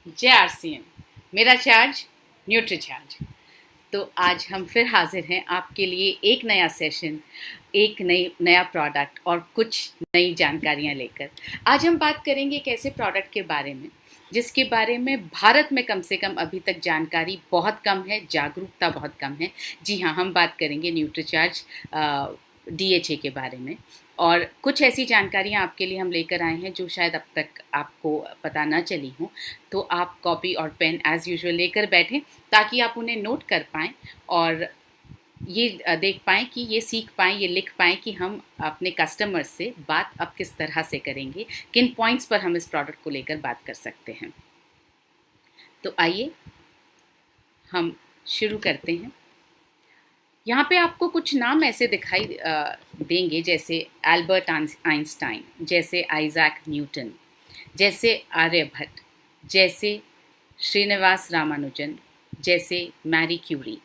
जय आरसीएम। मेरा charge nutri charge. तो आज हम फिर हाजिर हैं आपके लिए एक नया सेशन, एक नया प्रोडक्ट और कुछ नई जानकारियां लेकर। आज हम बात करेंगे एक ऐसे प्रोडक्ट के बारे में जिसके बारे में भारत में कम से कम अभी तक जानकारी बहुत कम है, जागरूकता बहुत कम है। जी हाँ, हम बात करेंगे न्यूट्रीचार्ज डीएचए के बारे में। और कुछ ऐसी जानकारियाँ आपके लिए हम लेकर आए हैं जो शायद अब तक आपको पता ना चली हों। तो आप कॉपी और पेन एज़ यूजुअल लेकर बैठें ताकि आप उन्हें नोट कर पाएँ और ये देख पाएँ कि ये सीख पाएँ, ये लिख पाएँ कि हम अपने कस्टमर से बात अब किस तरह से करेंगे, किन पॉइंट्स पर हम इस प्रोडक्ट को लेकर बात कर सकते हैं। तो आइए हम शुरू करते हैं। यहाँ पे आपको कुछ नाम ऐसे दिखाई देंगे जैसे एल्बर्ट आइंस्टाइन, जैसे आइजैक न्यूटन, जैसे आर्यभट्ट, जैसे श्रीनिवास रामानुजन, जैसे मैरी क्यूरी,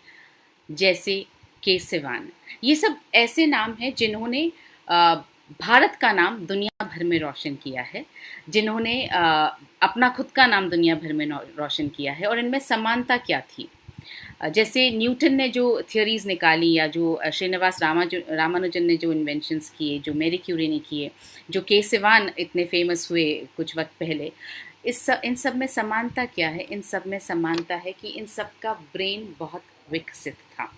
जैसे के सिवान। ये सब ऐसे नाम हैं जिन्होंने भारत का नाम दुनिया भर में रोशन किया है, जिन्होंने अपना खुद का नाम दुनिया भर में रोशन किया है। और इनमें समानता क्या थी? जैसे न्यूटन ने जो थियोरीज निकाली, या जो श्रीनिवास रामानुजन ने जो इन्वेंशंस किए, जो मैरी क्यूरी ने किए, जो के सिवान इतने फेमस हुए कुछ वक्त पहले, इन सब में समानता क्या है? इन सब में समानता है कि इन सब का ब्रेन बहुत विकसित था।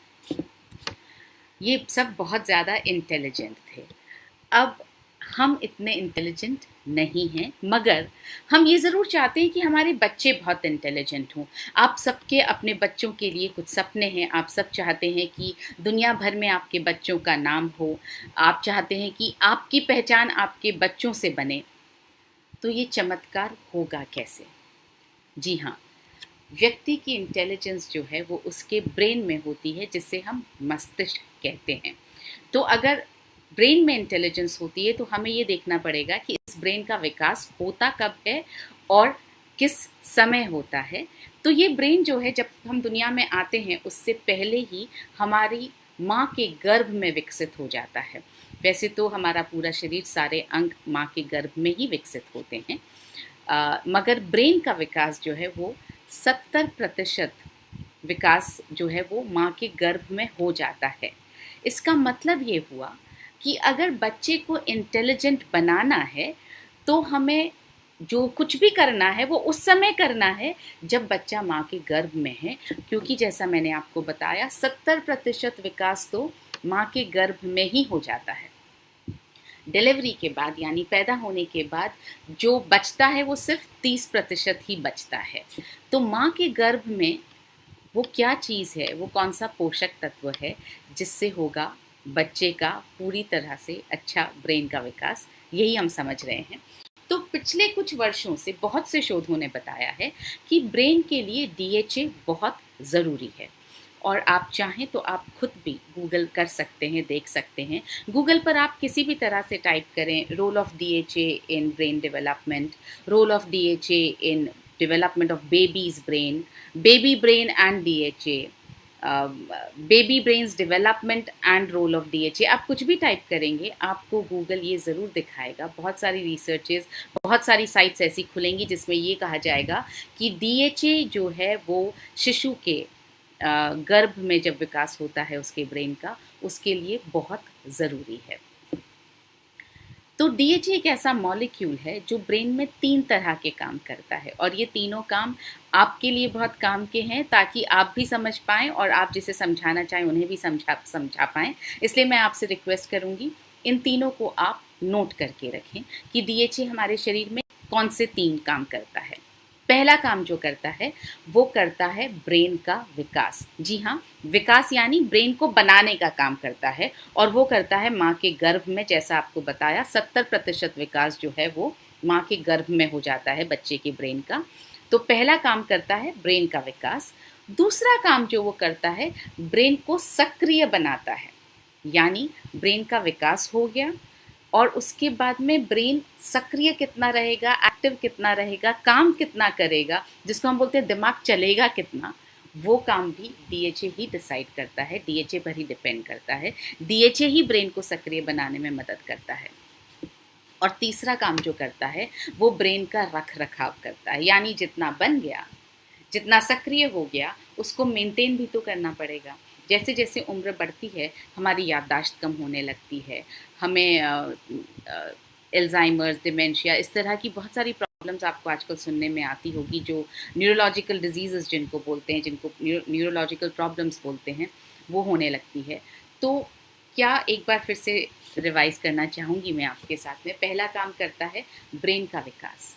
ये सब बहुत ज़्यादा इंटेलिजेंट थे। अब हम इतने इंटेलिजेंट नहीं हैं, मगर हम ये ज़रूर चाहते हैं कि हमारे बच्चे बहुत इंटेलिजेंट हों। आप सबके अपने बच्चों के लिए कुछ सपने हैं। आप सब चाहते हैं कि दुनिया भर में आपके बच्चों का नाम हो। आप चाहते हैं कि आपकी पहचान आपके बच्चों से बने। तो ये चमत्कार होगा कैसे? जी हाँ, व्यक्ति की इंटेलिजेंस जो है वो उसके ब्रेन में होती है, जिसे हम मस्तिष्क कहते हैं। तो अगर ब्रेन में इंटेलिजेंस होती है तो हमें ये देखना पड़ेगा कि इस ब्रेन का विकास होता कब है और किस समय होता है। तो ये ब्रेन जो है, जब हम दुनिया में आते हैं उससे पहले ही हमारी माँ के गर्भ में विकसित हो जाता है। वैसे तो हमारा पूरा शरीर, सारे अंग माँ के गर्भ में ही विकसित होते हैं, मगर ब्रेन का विकास जो है वो 70% विकास जो है वो माँ के गर्भ में हो जाता है। इसका मतलब ये हुआ कि अगर बच्चे को इंटेलिजेंट बनाना है तो हमें जो कुछ भी करना है वो उस समय करना है जब बच्चा माँ के गर्भ में है, क्योंकि जैसा मैंने आपको बताया 70% विकास तो माँ के गर्भ में ही हो जाता है। डिलीवरी के बाद, यानी पैदा होने के बाद, जो बचता है वो सिर्फ 30% ही बचता है। तो माँ के गर्भ में वो क्या चीज़ है, वो कौन सा पोषक तत्व है जिससे होगा बच्चे का पूरी तरह से अच्छा ब्रेन का विकास? यही हम समझ रहे हैं। तो पिछले कुछ वर्षों से बहुत से शोधों ने बताया है कि ब्रेन के लिए डीएचए बहुत ज़रूरी है। और आप चाहें तो आप खुद भी गूगल कर सकते हैं, देख सकते हैं। गूगल पर आप किसी भी तरह से टाइप करें role of DHA in brain development, role of DHA in development of babies brain, baby brain and DHA, baby brains development and role of DHA. आप कुछ भी टाइप करेंगे आपको गूगल ये ज़रूर दिखाएगा। बहुत सारी रिसर्चेस, बहुत सारी साइट्स ऐसी खुलेंगी जिसमें ये कहा जाएगा कि डीएचए जो है वो शिशु के गर्भ में जब विकास होता है उसके ब्रेन का, उसके लिए बहुत ज़रूरी है। तो डीएचए एक ऐसा मॉलिक्यूल है जो ब्रेन में 3 तरह के काम करता है, और ये तीनों काम आपके लिए बहुत काम के हैं ताकि आप भी समझ पाएँ और आप जिसे समझाना चाहें उन्हें भी समझा पाएँ। इसलिए मैं आपसे रिक्वेस्ट करूँगी इन तीनों को आप नोट करके रखें कि डीएचए हमारे शरीर में कौन से 3 काम करता है। पहला काम जो करता है वो करता है ब्रेन का विकास। जी हाँ, विकास यानी ब्रेन को बनाने का काम करता है, और वो करता है माँ के गर्भ में। जैसा आपको बताया 70% विकास जो है वो माँ के गर्भ में हो जाता है बच्चे के ब्रेन का। तो पहला काम करता है ब्रेन का विकास। दूसरा काम जो वो करता है, ब्रेन को सक्रिय बनाता है। यानी ब्रेन का विकास हो गया और उसके बाद में ब्रेन सक्रिय कितना रहेगा, एक्टिव कितना रहेगा, काम कितना करेगा, जिसको हम बोलते हैं दिमाग चलेगा कितना, वो काम भी डीएचए ही डिसाइड करता है, डीएचए पर ही डिपेंड करता है। डीएचए ही ब्रेन को सक्रिय बनाने में मदद करता है। और तीसरा काम जो करता है वो ब्रेन का रख रखाव करता है, यानी जितना बन गया, जितना सक्रिय हो गया, उसको मेंटेन भी तो करना पड़ेगा। जैसे जैसे उम्र बढ़ती है हमारी याददाश्त कम होने लगती है, हमें एल्जाइमर्स, डिमेंशिया, इस तरह की बहुत सारी प्रॉब्लम्स आपको आजकल सुनने में आती होगी, जो न्यूरोलॉजिकल डिजीज़ जिनको बोलते हैं, जिनको न्यूरोलॉजिकल प्रॉब्लम्स बोलते हैं, वो होने लगती है। तो क्या एक बार फिर से रिवाइज़ करना चाहूँगी मैं आपके साथ में। पहला काम करता है ब्रेन का विकास,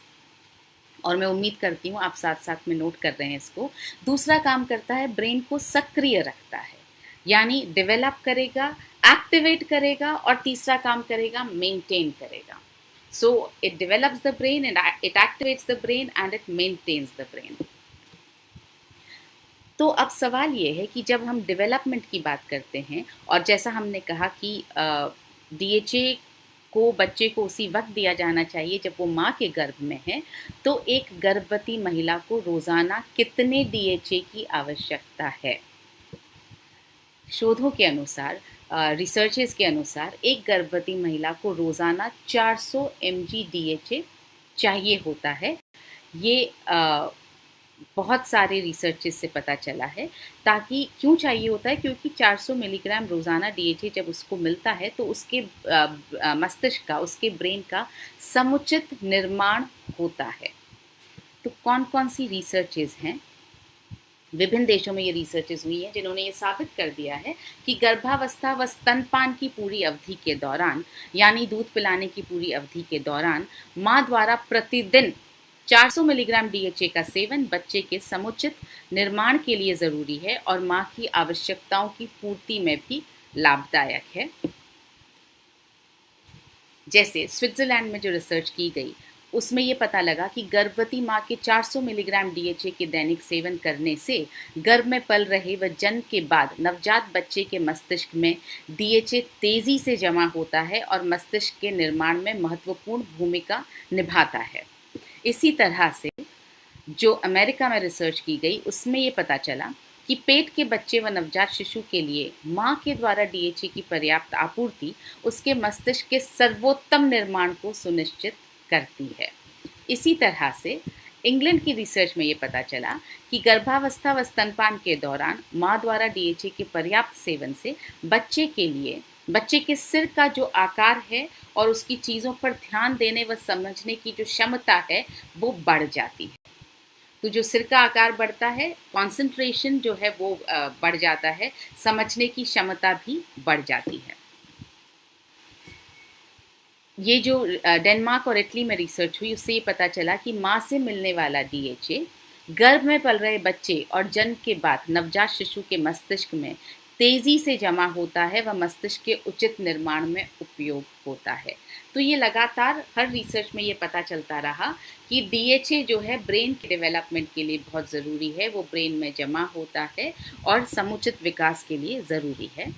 और मैं उम्मीद करती हूँ आप साथ साथ में नोट कर रहे हैं इसको। दूसरा काम करता है ब्रेन को सक्रिय रखता है, यानी डेवलप करेगा, एक्टिवेट करेगा, और तीसरा काम करेगा मेंटेन करेगा। So it develops the brain and it activates the brain and it maintains the brain. तो अब सवाल ये है कि जब हम डेवलपमेंट की बात करते हैं, और जैसा हमने कहा कि डीएचए को बच्चे को उसी वक्त दिया जाना चाहिए जब वो माँ के गर्भ में है, तो एक गर्भवती महिला को रोज़ाना कितने डीएचए की आवश्यकता है? शोधों के अनुसार, रिसर्चेस के अनुसार, एक गर्भवती महिला को रोज़ाना 400 mg डीएचए चाहिए होता है। ये बहुत सारे रिसर्चेस से पता चला है। ताकि क्यों चाहिए होता है? क्योंकि 400 मिलीग्राम रोज़ाना डीएचए जब उसको मिलता है तो उसके मस्तिष्क का, उसके ब्रेन का समुचित निर्माण होता है। तो कौन कौन सी रिसर्चेस हैं? विभिन्न देशों में ये रिसर्चेस हुई हैं जिन्होंने ये साबित कर दिया है कि गर्भावस्था व स्तनपान की पूरी अवधि के दौरान, यानी दूध पिलाने की पूरी अवधि के दौरान, माँ द्वारा प्रतिदिन 400 मिलीग्राम डीएचए का सेवन बच्चे के समुचित निर्माण के लिए ज़रूरी है और माँ की आवश्यकताओं की पूर्ति में भी लाभदायक है। जैसे स्विट्ज़रलैंड में जो रिसर्च की गई उसमें ये पता लगा कि गर्भवती माँ के 400 मिलीग्राम डीएचए के दैनिक सेवन करने से गर्भ में पल रहे व जन्म के बाद नवजात बच्चे के मस्तिष्क में डीएचए तेज़ी से जमा होता है और मस्तिष्क के निर्माण में महत्वपूर्ण भूमिका निभाता है। इसी तरह से जो अमेरिका में रिसर्च की गई उसमें ये पता चला कि पेट के बच्चे व नवजात शिशु के लिए माँ के द्वारा डीएचए की पर्याप्त आपूर्ति उसके मस्तिष्क के सर्वोत्तम निर्माण को सुनिश्चित करती है। इसी तरह से इंग्लैंड की रिसर्च में ये पता चला कि गर्भावस्था व स्तनपान के दौरान माँ द्वारा डीएचए के पर्याप्त सेवन से बच्चे के सिर का जो आकार है और उसकी चीज़ों पर ध्यान देने व समझने की जो क्षमता है वो बढ़ जाती है। तो जो सिर का आकार बढ़ता है, कंसंट्रेशन जो है वो बढ़ जाता है, समझने की क्षमता भी बढ़ जाती है। ये जो डेनमार्क और इटली में रिसर्च हुई उससे ये पता चला कि माँ से मिलने वाला डीएचए गर्भ में पल रहे बच्चे और जन्म के बाद नवजात शिशु के मस्तिष्क में तेज़ी से जमा होता है व मस्तिष्क के उचित निर्माण में उपयोग होता है। तो ये लगातार हर रिसर्च में ये पता चलता रहा कि डीएचए जो है ब्रेन के डेवलपमेंट के लिए बहुत ज़रूरी है, वो ब्रेन में जमा होता है और समुचित विकास के लिए ज़रूरी है।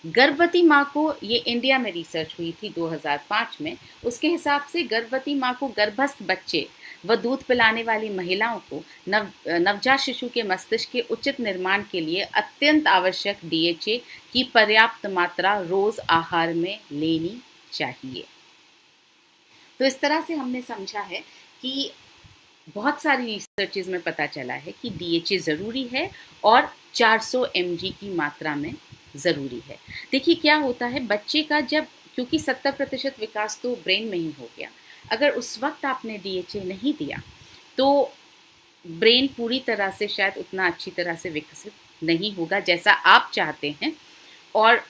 गर्भवती माँ को, ये इंडिया में रिसर्च हुई थी 2005 में, उसके हिसाब से गर्भवती माँ को गर्भस्थ बच्चे व दूध पिलाने वाली महिलाओं को नवजात शिशु के मस्तिष्क के उचित निर्माण के लिए अत्यंत आवश्यक डीएचए की पर्याप्त मात्रा रोज़ आहार में लेनी चाहिए। तो इस तरह से हमने समझा है कि बहुत सारी रिसर्चेज में पता चला है कि डीएचए ज़रूरी है और 400 mg की मात्रा में ज़रूरी है। देखिए क्या होता है बच्चे का, जब क्योंकि 70% विकास तो ब्रेन में ही हो गया, अगर उस वक्त आपने डीएचए नहीं दिया तो ब्रेन पूरी तरह से शायद उतना अच्छी तरह से विकसित नहीं होगा जैसा आप चाहते हैं। और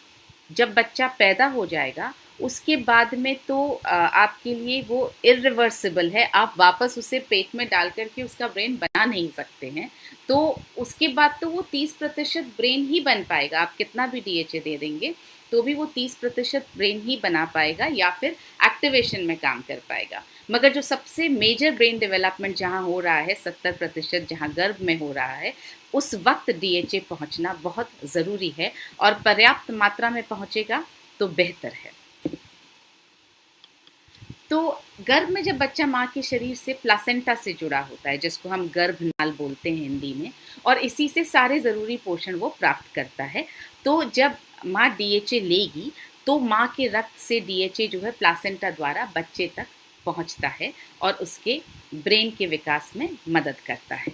जब बच्चा पैदा हो जाएगा उसके बाद में तो आपके लिए वो इरिवर्सिबल है, आप वापस उसे पेट में डाल करके उसका ब्रेन बना नहीं सकते हैं। तो उसके बाद तो वो 30% ब्रेन ही बन पाएगा, आप कितना भी डीएचए दे देंगे तो भी वो 30% ब्रेन ही बना पाएगा या फिर एक्टिवेशन में काम कर पाएगा। मगर जो सबसे मेजर ब्रेन डेवलपमेंट जहाँ हो रहा है 70%, जहाँ गर्भ में हो रहा है, उस वक्त डीएचए पहुँचना बहुत ज़रूरी है और पर्याप्त मात्रा में पहुँचेगा तो बेहतर है। तो गर्भ में जब बच्चा माँ के शरीर से प्लासेंटा से जुड़ा होता है, जिसको हम गर्भनाल बोलते हैं हिंदी में, और इसी से सारे ज़रूरी पोषण वो प्राप्त करता है। तो जब माँ डीएचए लेगी तो माँ के रक्त से डीएचए जो है प्लासेंटा द्वारा बच्चे तक पहुंचता है और उसके ब्रेन के विकास में मदद करता है।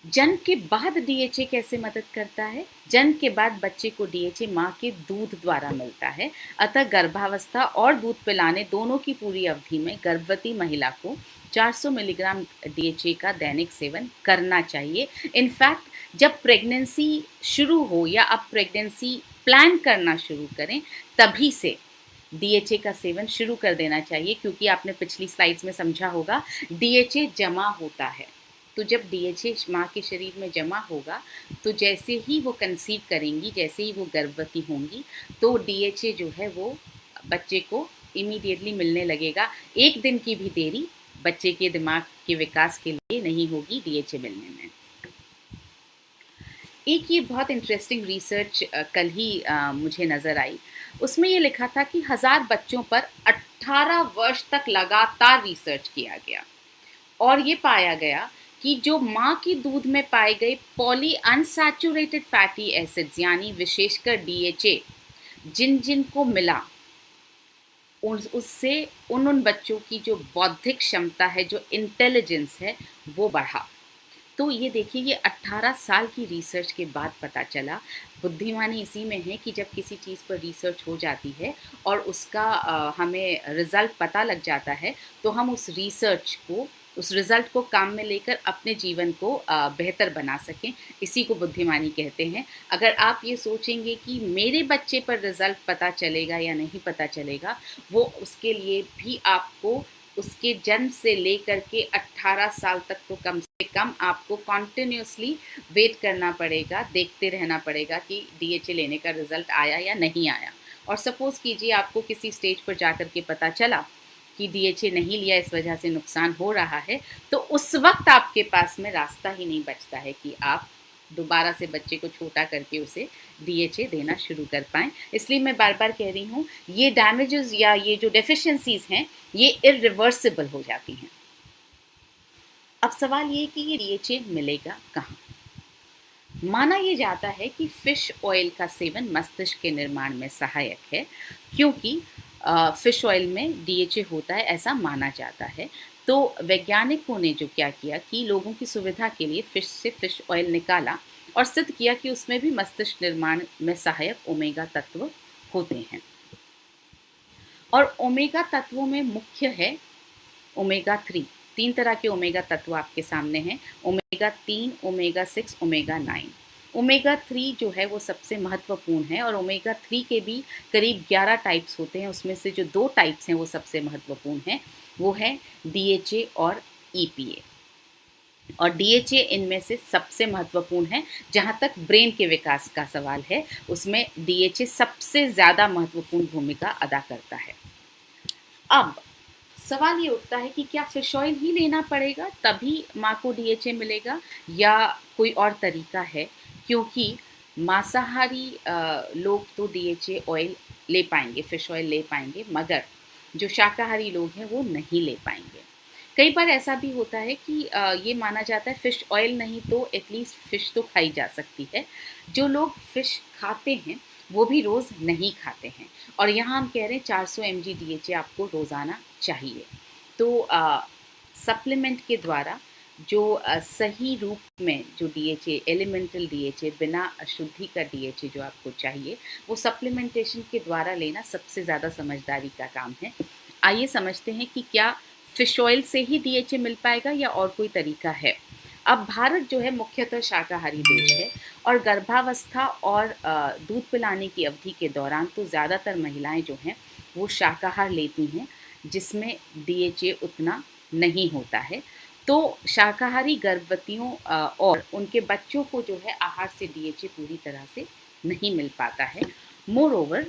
जन्म के बाद डीएचए कैसे मदद करता है? जन्म के बाद बच्चे को डीएचए माँ के दूध द्वारा मिलता है। अतः गर्भावस्था और दूध पिलाने दोनों की पूरी अवधि में गर्भवती महिला को 400 मिलीग्राम डीएचए का दैनिक सेवन करना चाहिए। इनफैक्ट जब प्रेगनेंसी शुरू हो या आप प्रेगनेंसी प्लान करना शुरू करें, तभी से डीएचए का सेवन शुरू कर देना चाहिए, क्योंकि आपने पिछली स्लाइड्स में समझा होगा डीएचए जमा होता है। तो जब डीएचए माँ के शरीर में जमा होगा, तो जैसे ही वो कंसीव करेंगी, जैसे ही वो गर्भवती होंगी, तो डीएचए जो है वो बच्चे को इमीडिएटली मिलने लगेगा। एक दिन की भी देरी बच्चे के दिमाग के विकास के लिए नहीं होगी डीएचए मिलने में। एक ये बहुत इंटरेस्टिंग रिसर्च कल ही मुझे नज़र आई। उसमें ये लिखा था कि 1000 बच्चों पर 18 वर्ष तक लगातार रिसर्च किया गया और ये पाया गया कि जो माँ की दूध में पाए गए पॉली अनसैचुरेटेड फैटी एसिड्स यानी विशेषकर डीएचए जिन जिन को मिला, उससे उन बच्चों की जो बौद्धिक क्षमता है, जो इंटेलिजेंस है, वो बढ़ा। तो ये देखिए, ये 18 साल की रिसर्च के बाद पता चला। बुद्धिमानी इसी में है कि जब किसी चीज़ पर रिसर्च हो जाती है और उसका हमें रिज़ल्ट पता लग जाता है, तो हम उस रिज़ल्ट को काम में लेकर अपने जीवन को बेहतर बना सकें। इसी को बुद्धिमानी कहते हैं। अगर आप ये सोचेंगे कि मेरे बच्चे पर रिज़ल्ट पता चलेगा या नहीं पता चलेगा, वो उसके लिए भी आपको उसके जन्म से लेकर के 18 साल तक तो कम से कम आपको कॉन्टिन्यूसली वेट करना पड़ेगा, देखते रहना पड़ेगा कि डीएचए लेने का रिज़ल्ट आया या नहीं आया। और सपोज़ कीजिए आपको किसी स्टेज पर जाकर के पता चला कि डीएचए नहीं लिया, इस वजह से नुकसान हो रहा है, तो उस वक्त आपके पास में रास्ता ही नहीं बचता है कि आप दोबारा से बच्चे को छोटा करके उसे डीएचए देना शुरू कर पाएँ। इसलिए मैं बार बार कह रही हूँ, ये डैमेजेस या ये जो डेफिशिएंसीज़ हैं, ये इरिवर्सिबल हो जाती हैं। अब सवाल ये कि ये डीएचए मिलेगा कहाँ? माना ये जाता है कि फ़िश ऑयल का सेवन मस्तिष्क के निर्माण में सहायक है, क्योंकि फ़िश ऑयल में डीएचए होता है, ऐसा माना जाता है। तो वैज्ञानिकों ने जो क्या किया कि लोगों की सुविधा के लिए फ़िश से फ़िश ऑयल निकाला और सिद्ध किया कि उसमें भी मस्तिष्क निर्माण में सहायक ओमेगा तत्व होते हैं। और ओमेगा तत्वों में मुख्य है ओमेगा 3। 3 तरह के ओमेगा तत्व आपके सामने हैं, ओमेगा 3, ओमेगा 6, ओमेगा 9। ओमेगा 3 जो है वो सबसे महत्वपूर्ण है और ओमेगा 3 के भी करीब 11 टाइप्स होते हैं। उसमें से जो 2 टाइप्स हैं वो सबसे महत्वपूर्ण हैं, वो है डीएचए और ईपीए। और डीएचए इनमें से सबसे महत्वपूर्ण है। जहाँ तक ब्रेन के विकास का सवाल है, उसमें डीएचए सबसे ज़्यादा महत्वपूर्ण भूमिका अदा करता है। अब सवाल ये उठता है कि क्या फ़िश ऑयल ही लेना पड़ेगा तभी माँ को डीएचए मिलेगा या कोई और तरीका है? क्योंकि मांसाहारी लोग तो डीएचए ऑयल ले पाएंगे, फ़िश ऑयल ले पाएंगे, मगर जो शाकाहारी लोग हैं वो नहीं ले पाएंगे। कई बार ऐसा भी होता है कि ये माना जाता है फ़िश ऑयल नहीं तो एटलीस्ट फ़िश तो खाई जा सकती है। जो लोग फ़िश खाते हैं वो भी रोज़ नहीं खाते हैं और यहाँ हम कह रहे हैं 400 mg डीएचए आपको रोज़ाना चाहिए। तो सप्लीमेंट के द्वारा जो सही रूप में जो डीएचए, एलिमेंटल डीएचए, बिना अशुद्धि का डीएचए जो आपको चाहिए, वो सप्लीमेंटेशन के द्वारा लेना सबसे ज़्यादा समझदारी का काम है। आइए समझते हैं कि क्या फ़िश ऑयल से ही डीएचए मिल पाएगा या और कोई तरीका है। अब भारत जो है मुख्यतः शाकाहारी देश है और गर्भावस्था और दूध पिलाने की अवधि के दौरान तो ज़्यादातर महिलाएं जो हैं वो शाकाहार लेती हैं, जिसमें डीएचए उतना नहीं होता है। तो शाकाहारी गर्भवतियों और उनके बच्चों को जो है आहार से डीएचए पूरी तरह से नहीं मिल पाता है। मोर ओवर,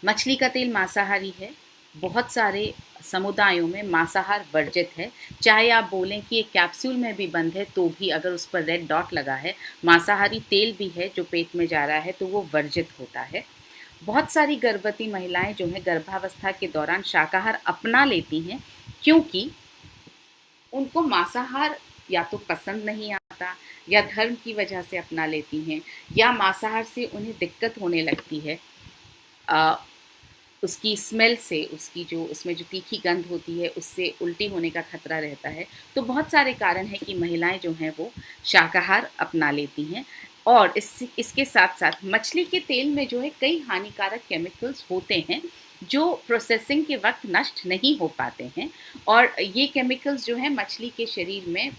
मछली का तेल मांसाहारी है। बहुत सारे समुदायों में मांसाहार वर्जित है। चाहे आप बोलें कि एक कैप्सूल में भी बंद है तो भी अगर उस पर रेड डॉट लगा है, मांसाहारी तेल भी है जो पेट में जा रहा है, तो वो वर्जित होता है। बहुत सारी गर्भवती महिलाएं जो हैं गर्भावस्था के दौरान शाकाहार अपना लेती हैं, क्योंकि उनको मांसाहार या तो पसंद नहीं आता आता या धर्म की वजह से अपना लेती हैं या मांसाहार से उन्हें दिक्कत होने लगती है, उसकी स्मेल से, उसकी जो उसमें जो तीखी गंध होती है उससे उल्टी होने का खतरा रहता है। तो बहुत सारे कारण हैं कि महिलाएं जो हैं वो शाकाहार अपना लेती हैं। और इसके साथ साथ मछली के तेल में जो है कई हानिकारक केमिकल्स होते हैं जो प्रोसेसिंग के वक्त नष्ट नहीं हो पाते हैं। और ये केमिकल्स जो हैं मछली के शरीर में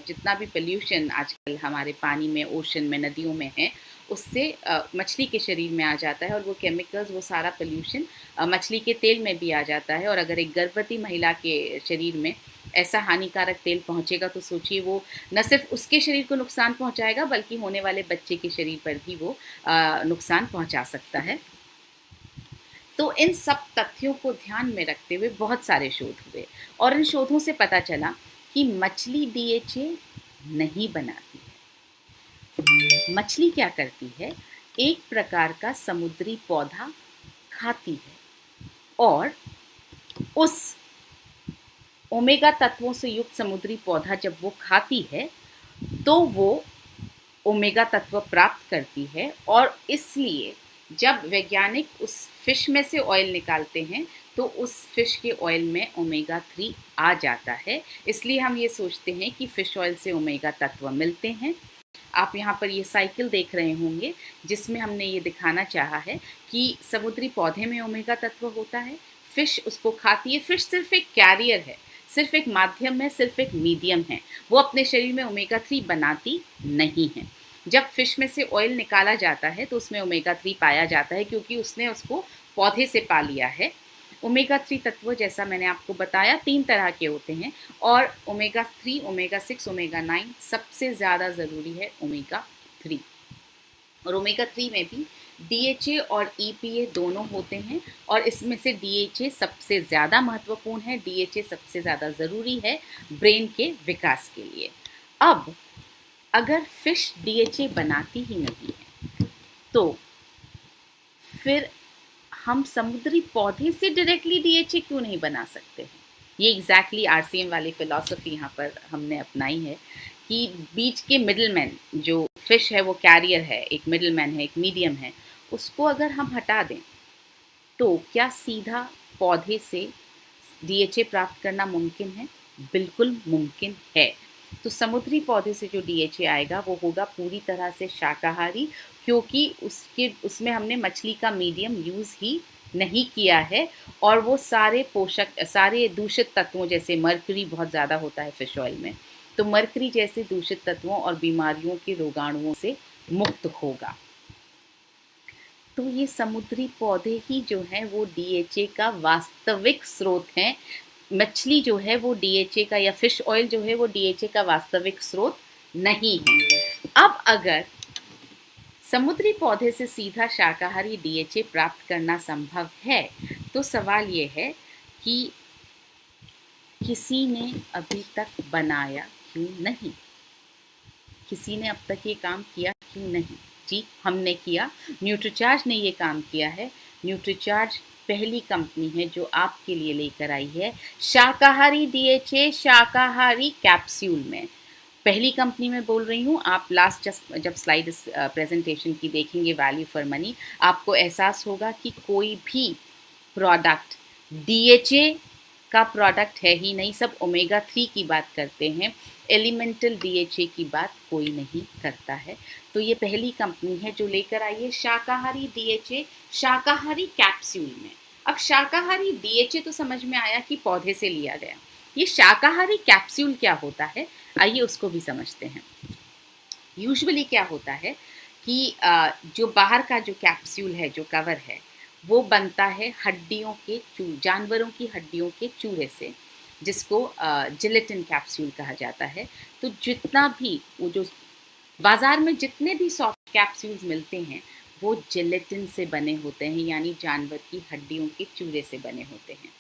जितना भी पोल्यूशन आजकल हमारे पानी में, ओशन में, नदियों में है, उससे मछली के शरीर में आ जाता है और वो केमिकल्स, वो सारा पोल्यूशन मछली के तेल में भी आ जाता है। और अगर एक गर्भवती महिला के शरीर में ऐसा हानिकारक तेल पहुंचेगा तो सोचिए वो न सिर्फ उसके शरीर को नुकसान पहुंचाएगा बल्कि होने वाले बच्चे के शरीर पर भी वो नुकसान पहुंचा सकता है। तो इन सब तथ्यों को ध्यान में रखते हुए बहुत सारे शोध हुए और इन शोधों से पता चला कि मछली डीएचए नहीं बनाती है। मछली क्या करती है, एक प्रकार का समुद्री पौधा खाती है और उस ओमेगा तत्वों से युक्त समुद्री पौधा जब वो खाती है तो वो ओमेगा तत्व प्राप्त करती है। और इसलिए जब वैज्ञानिक उस फिश में से ऑयल निकालते हैं तो उस फिश के ऑयल में ओमेगा 3 आ जाता है। इसलिए हम ये सोचते हैं कि फिश ऑयल से ओमेगा तत्व मिलते हैं। आप यहाँ पर ये साइकिल देख रहे होंगे जिसमें हमने ये दिखाना चाहा है कि समुद्री पौधे में ओमेगा तत्व होता है, फिश उसको खाती है। फिश सिर्फ एक कैरियर है, सिर्फ एक माध्यम है, सिर्फ एक मीडियम है, वो अपने शरीर में ओमेगा 3 बनाती नहीं है। जब फिश में से ऑयल निकाला जाता है तो उसमें ओमेगा 3 पाया जाता है क्योंकि उसने उसको पौधे से पा लिया है। ओमेगा 3 तत्व जैसा मैंने आपको बताया 3 तरह के होते हैं और ओमेगा 3, ओमेगा 6, ओमेगा 9 सबसे ज़्यादा ज़रूरी है ओमेगा 3। और ओमेगा 3 में भी डीएचए और ईपीए दोनों होते हैं और इसमें से डीएचए सबसे ज़्यादा महत्वपूर्ण है। डीएचए सबसे ज़्यादा ज़रूरी है ब्रेन के विकास के लिए। अब अगर फिश डीएचए बनाती ही नहीं है तो फिर हम समुद्री पौधे से डायरेक्टली डीएचए क्यों नहीं बना सकते हैं? ये एग्जैक्टली आरसीएम वाली फिलॉसफी यहाँ पर हमने अपनाई है कि बीच के मिडलमैन, जो फिश है वो कैरियर है, एक मिडलमैन है, एक मीडियम है, उसको अगर हम हटा दें तो क्या सीधा पौधे से डीएचए प्राप्त करना मुमकिन है? बिल्कुल मुमकिन है। तो समुद्री पौधे से जो डीएचए आएगा वो होगा पूरी तरह से शाकाहारी, क्योंकि उसमें हमने मछली का मीडियम यूज़ ही नहीं किया है। और वो सारे पोषक, सारे दूषित तत्वों, जैसे मर्करी बहुत ज़्यादा होता है फिश ऑयल में, तो मर्करी जैसे दूषित तत्वों और बीमारियों के रोगाणुओं से मुक्त होगा। तो ये समुद्री पौधे ही जो हैं वो डीएचए का वास्तविक स्रोत हैं। मछली जो है वो डीएचए का, या फिश ऑयल जो है वो डीएचए का वास्तविक स्रोत नहीं है। अब अगर समुद्री पौधे से सीधा शाकाहारी डीएचए प्राप्त करना संभव है तो सवाल ये है कि किसी ने अभी तक बनाया क्यों नहीं? किसी ने अब तक ये काम किया क्यों नहीं? जी, हमने किया। न्यूट्रीचार्ज ने ये काम किया है। न्यूट्रीचार्ज पहली कंपनी है जो आपके लिए लेकर आई है शाकाहारी डीएचए, शाकाहारी कैप्सूल में। पहली कंपनी में बोल रही हूँ। आप लास्ट जब स्लाइड इस प्रेजेंटेशन की देखेंगे वैल्यू फॉर मनी, आपको एहसास होगा कि कोई भी प्रोडक्ट डीएचए का प्रोडक्ट है ही नहीं। सब ओमेगा 3 की बात करते हैं, एलिमेंटल डीएचए की बात कोई नहीं करता है। तो ये पहली कंपनी है जो लेकर आई है शाकाहारी डीएचए, शाकाहारी कैप्सूल में। अब शाकाहारी डीएचए तो समझ में आया कि पौधे से लिया गया। ये शाकाहारी कैप्सूल क्या होता है, आइए उसको भी समझते हैं। यूजुअली क्या होता है कि जो बाहर का जो कैप्सूल है, जो कवर है, वो बनता है हड्डियों के जानवरों की हड्डियों के चूरे से, जिसको जिलेटिन कैप्सूल कहा जाता है। तो जितना भी वो जो बाज़ार में जितने भी सॉफ्ट कैप्सूल्स मिलते हैं वो जिलेटिन से बने होते हैं, यानी जानवर की हड्डियों के चूरे से बने होते हैं।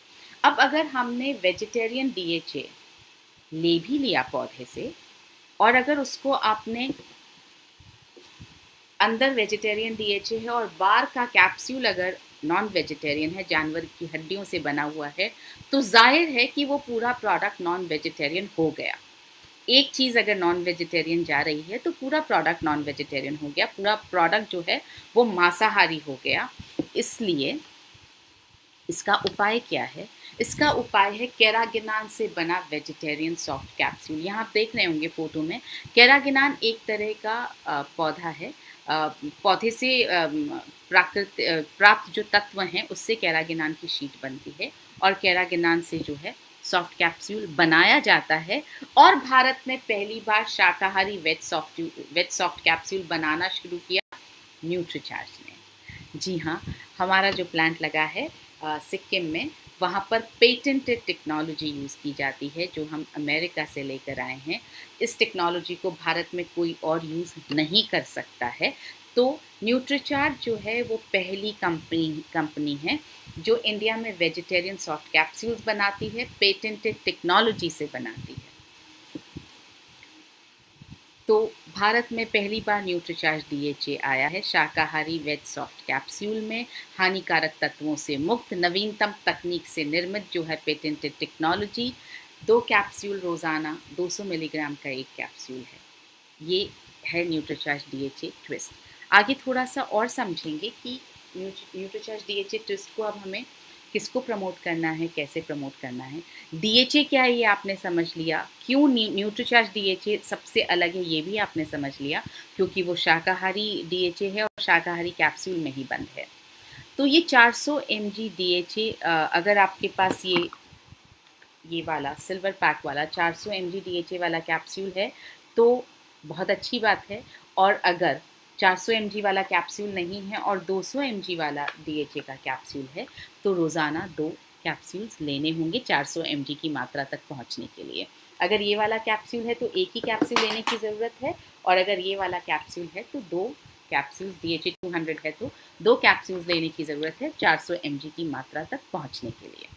अब अगर हमने वेजिटेरियन डीएचए ले भी लिया पौधे से, और अगर उसको आपने अंदर वेजिटेरियन डीएचए है और बाहर का कैप्सूल अगर नॉन वेजिटेरियन है, जानवर की हड्डियों से बना हुआ है, तो जाहिर है कि वो पूरा प्रोडक्ट नॉन वेजिटेरियन हो गया। एक चीज़ अगर नॉन वेजिटेरियन जा रही है तो पूरा प्रोडक्ट नॉन वेजिटेरियन हो गया, पूरा प्रोडक्ट जो है वो मांसाहारी हो गया। इसलिए इसका उपाय क्या है? इसका उपाय है कैरागिनान से बना वेजिटेरियन सॉफ्ट कैप्सूल। यहाँ आप देख रहे होंगे फ़ोटो में, कैरागिनान एक तरह का पौधा है। पौधे से प्राप्त जो तत्व हैं उससे कैरागिनान की शीट बनती है और कैरागिनान से जो है सॉफ्ट कैप्सूल बनाया जाता है। और भारत में पहली बार शाकाहारी वेज सॉफ्ट कैप्सूल बनाना शुरू किया न्यूट्रीचार्ज ने। जी हाँ, हमारा जो प्लांट लगा है सिक्किम में, वहाँ पर पेटेंटेड टेक्नोलॉजी यूज़ की जाती है जो हम अमेरिका से लेकर आए हैं। इस टेक्नोलॉजी को भारत में कोई और यूज़ नहीं कर सकता है। तो न्यूट्रीचार्ज जो है वो पहली कंपनी है जो इंडिया में वेजिटेरियन सॉफ्ट कैप्सूल्स बनाती है, पेटेंटेड टेक्नोलॉजी से बनाती है। तो भारत में पहली बार न्यूट्रीचार्ज डीएचए आया है शाकाहारी वेज सॉफ्ट कैप्सूल में, हानिकारक तत्वों से मुक्त नवीनतम तकनीक से निर्मित जो है पेटेंटेड टेक्नोलॉजी। 2 कैप्सूल रोज़ाना 200 मिलीग्राम का एक कैप्सूल है। ये है न्यूट्रीचार्ज डीएचए ट्विस्ट। आगे थोड़ा सा और समझेंगे कि न्यूट्रीचार्ज डीएचए ट्विस्ट को अब हमें किसको प्रमोट करना है, कैसे प्रमोट करना है। डीएचए क्या है ये आपने समझ लिया, क्यों न्यूट्रीचार्ज डीएचए सबसे अलग है ये भी आपने समझ लिया, क्योंकि वो शाकाहारी डीएचए है और शाकाहारी कैप्सूल में ही बंद है। तो ये 400 mg डीएचए, अगर आपके पास ये वाला सिल्वर पैक वाला 400 mg डीएचए वाला कैप्सूल है तो बहुत अच्छी बात है। और अगर 400 mg वाला कैप्सूल नहीं है और 200 mg वाला डीएचए का कैप्सूल है तो रोज़ाना 2 कैप्सूल्स लेने होंगे 400 mg की मात्रा तक पहुंचने के लिए। अगर ये वाला कैप्सूल है तो एक ही कैप्सूल लेने की ज़रूरत है, और अगर ये वाला कैप्सूल है तो 2 कैप्सूल्स, डीएचए 200 है तो 2 कैप्सूल्स लेने की ज़रूरत है 400 mg की मात्रा तक पहुँचने के लिए।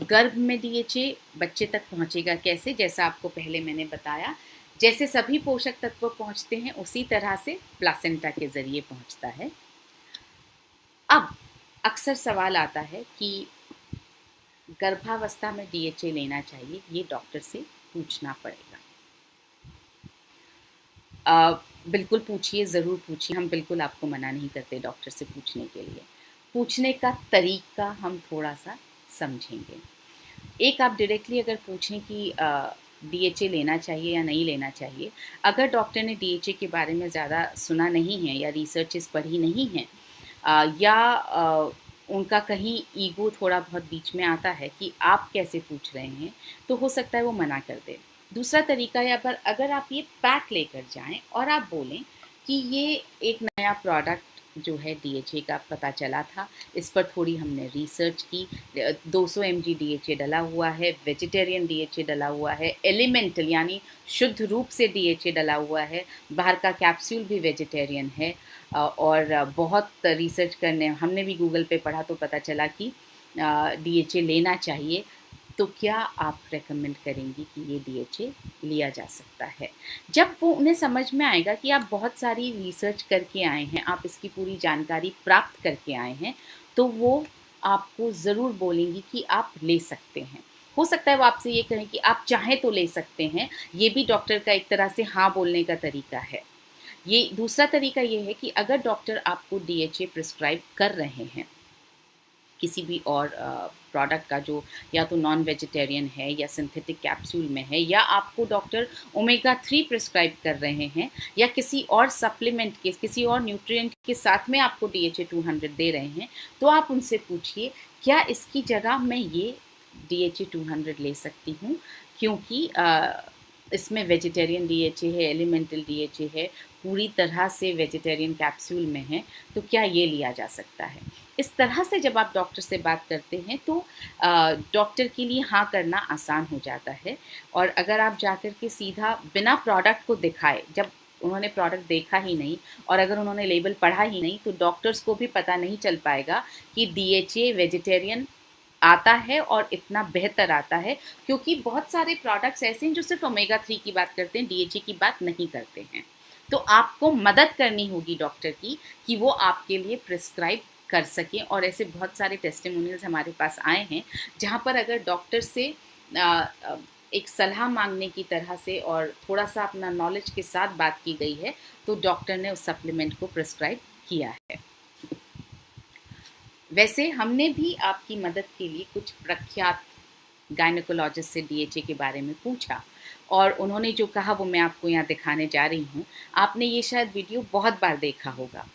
गर्भ में डीएचए बच्चे तक पहुंचेगा कैसे? जैसा आपको पहले मैंने बताया, जैसे सभी पोषक तत्व पहुंचते हैं उसी तरह से प्लासेंटा के ज़रिए पहुंचता है। अब अक्सर सवाल आता है कि गर्भावस्था में डीएचए लेना चाहिए, ये डॉक्टर से पूछना पड़ेगा। बिल्कुल पूछिए, ज़रूर पूछिए, हम बिल्कुल आपको मना नहीं करते डॉक्टर से पूछने के लिए। पूछने का तरीका हम थोड़ा सा समझेंगे। एक, आप डायरेक्टली अगर पूछें कि डीएचए लेना चाहिए या नहीं लेना चाहिए, अगर डॉक्टर ने डीएचए के बारे में ज़्यादा सुना नहीं है या रिसर्चेस पढ़ी नहीं हैं, या उनका कहीं ईगो थोड़ा बहुत बीच में आता है कि आप कैसे पूछ रहे हैं, तो हो सकता है वो मना कर दे। दूसरा तरीका है, अगर आप ये पैक लेकर जाएं और आप बोलें कि ये एक नया प्रोडक्ट जो है डीएचए का पता चला था, इस पर थोड़ी हमने रिसर्च की, 200 mg डीएचए डला हुआ है, वेजिटेरियन डीएचए डला हुआ है, एलिमेंटल यानी शुद्ध रूप से डीएचए डला हुआ है, बाहर का कैप्सूल भी वेजिटेरियन है, और बहुत रिसर्च करने हमने भी गूगल पे पढ़ा तो पता चला कि डीएचए लेना चाहिए, तो क्या आप रेकमेंड करेंगी कि ये डीएचए लिया जा सकता है? जब वो उन्हें समझ में आएगा कि आप बहुत सारी रिसर्च करके आए हैं, आप इसकी पूरी जानकारी प्राप्त करके आए हैं, तो वो आपको ज़रूर बोलेंगी कि आप ले सकते हैं। हो सकता है वो आपसे ये कहें कि आप चाहें तो ले सकते हैं, ये भी डॉक्टर का एक तरह से हाँ बोलने का तरीका है। ये दूसरा तरीका ये है कि अगर डॉक्टर आपको डीएचए प्रिस्क्राइब कर रहे हैं किसी भी और प्रोडक्ट का जो या तो नॉन वेजिटेरियन है या सिंथेटिक कैप्सूल में है, या आपको डॉक्टर ओमेगा 3 प्रिस्क्राइब कर रहे हैं, या किसी और सप्लीमेंट के, किसी और न्यूट्रिएंट के साथ में आपको डीएचए 200 दे रहे हैं, तो आप उनसे पूछिए क्या इसकी जगह मैं ये डीएचए 200 ले सकती हूँ, क्योंकि इसमें वेजिटेरियन डीएचए है, एलिमेंटल डीएचए है, पूरी तरह से वेजिटेरियन कैप्सूल में है, तो क्या ये लिया जा सकता है? इस तरह से जब आप डॉक्टर से बात करते हैं तो डॉक्टर के लिए हाँ करना आसान हो जाता है। और अगर आप जाकर के सीधा बिना प्रोडक्ट को दिखाए, जब उन्होंने प्रोडक्ट देखा ही नहीं और अगर उन्होंने लेबल पढ़ा ही नहीं, तो डॉक्टर्स को भी पता नहीं चल पाएगा कि डीएचए वेजिटेरियन आता है और इतना बेहतर आता है, क्योंकि बहुत सारे प्रोडक्ट्स ऐसे हैं जो सिर्फ ओमेगा 3 की बात करते हैं, डीएचए की बात नहीं करते हैं। तो आपको मदद करनी होगी डॉक्टर की कि वो आपके लिए प्रिस्क्राइब कर सकें। और ऐसे बहुत सारे टेस्टिमोनियल्स हमारे पास आए हैं जहाँ पर अगर डॉक्टर से एक सलाह मांगने की तरह से और थोड़ा सा अपना नॉलेज के साथ बात की गई है, तो डॉक्टर ने उस सप्लीमेंट को प्रिस्क्राइब किया है। वैसे हमने भी आपकी मदद के लिए कुछ प्रख्यात गायनेकोलॉजिस्ट से डीएचए के बारे में पूछा, और उन्होंने जो कहा वो मैं आपको यहाँ दिखाने जा रही हूँ। आपने ये शायद वीडियो बहुत बार देखा होगा,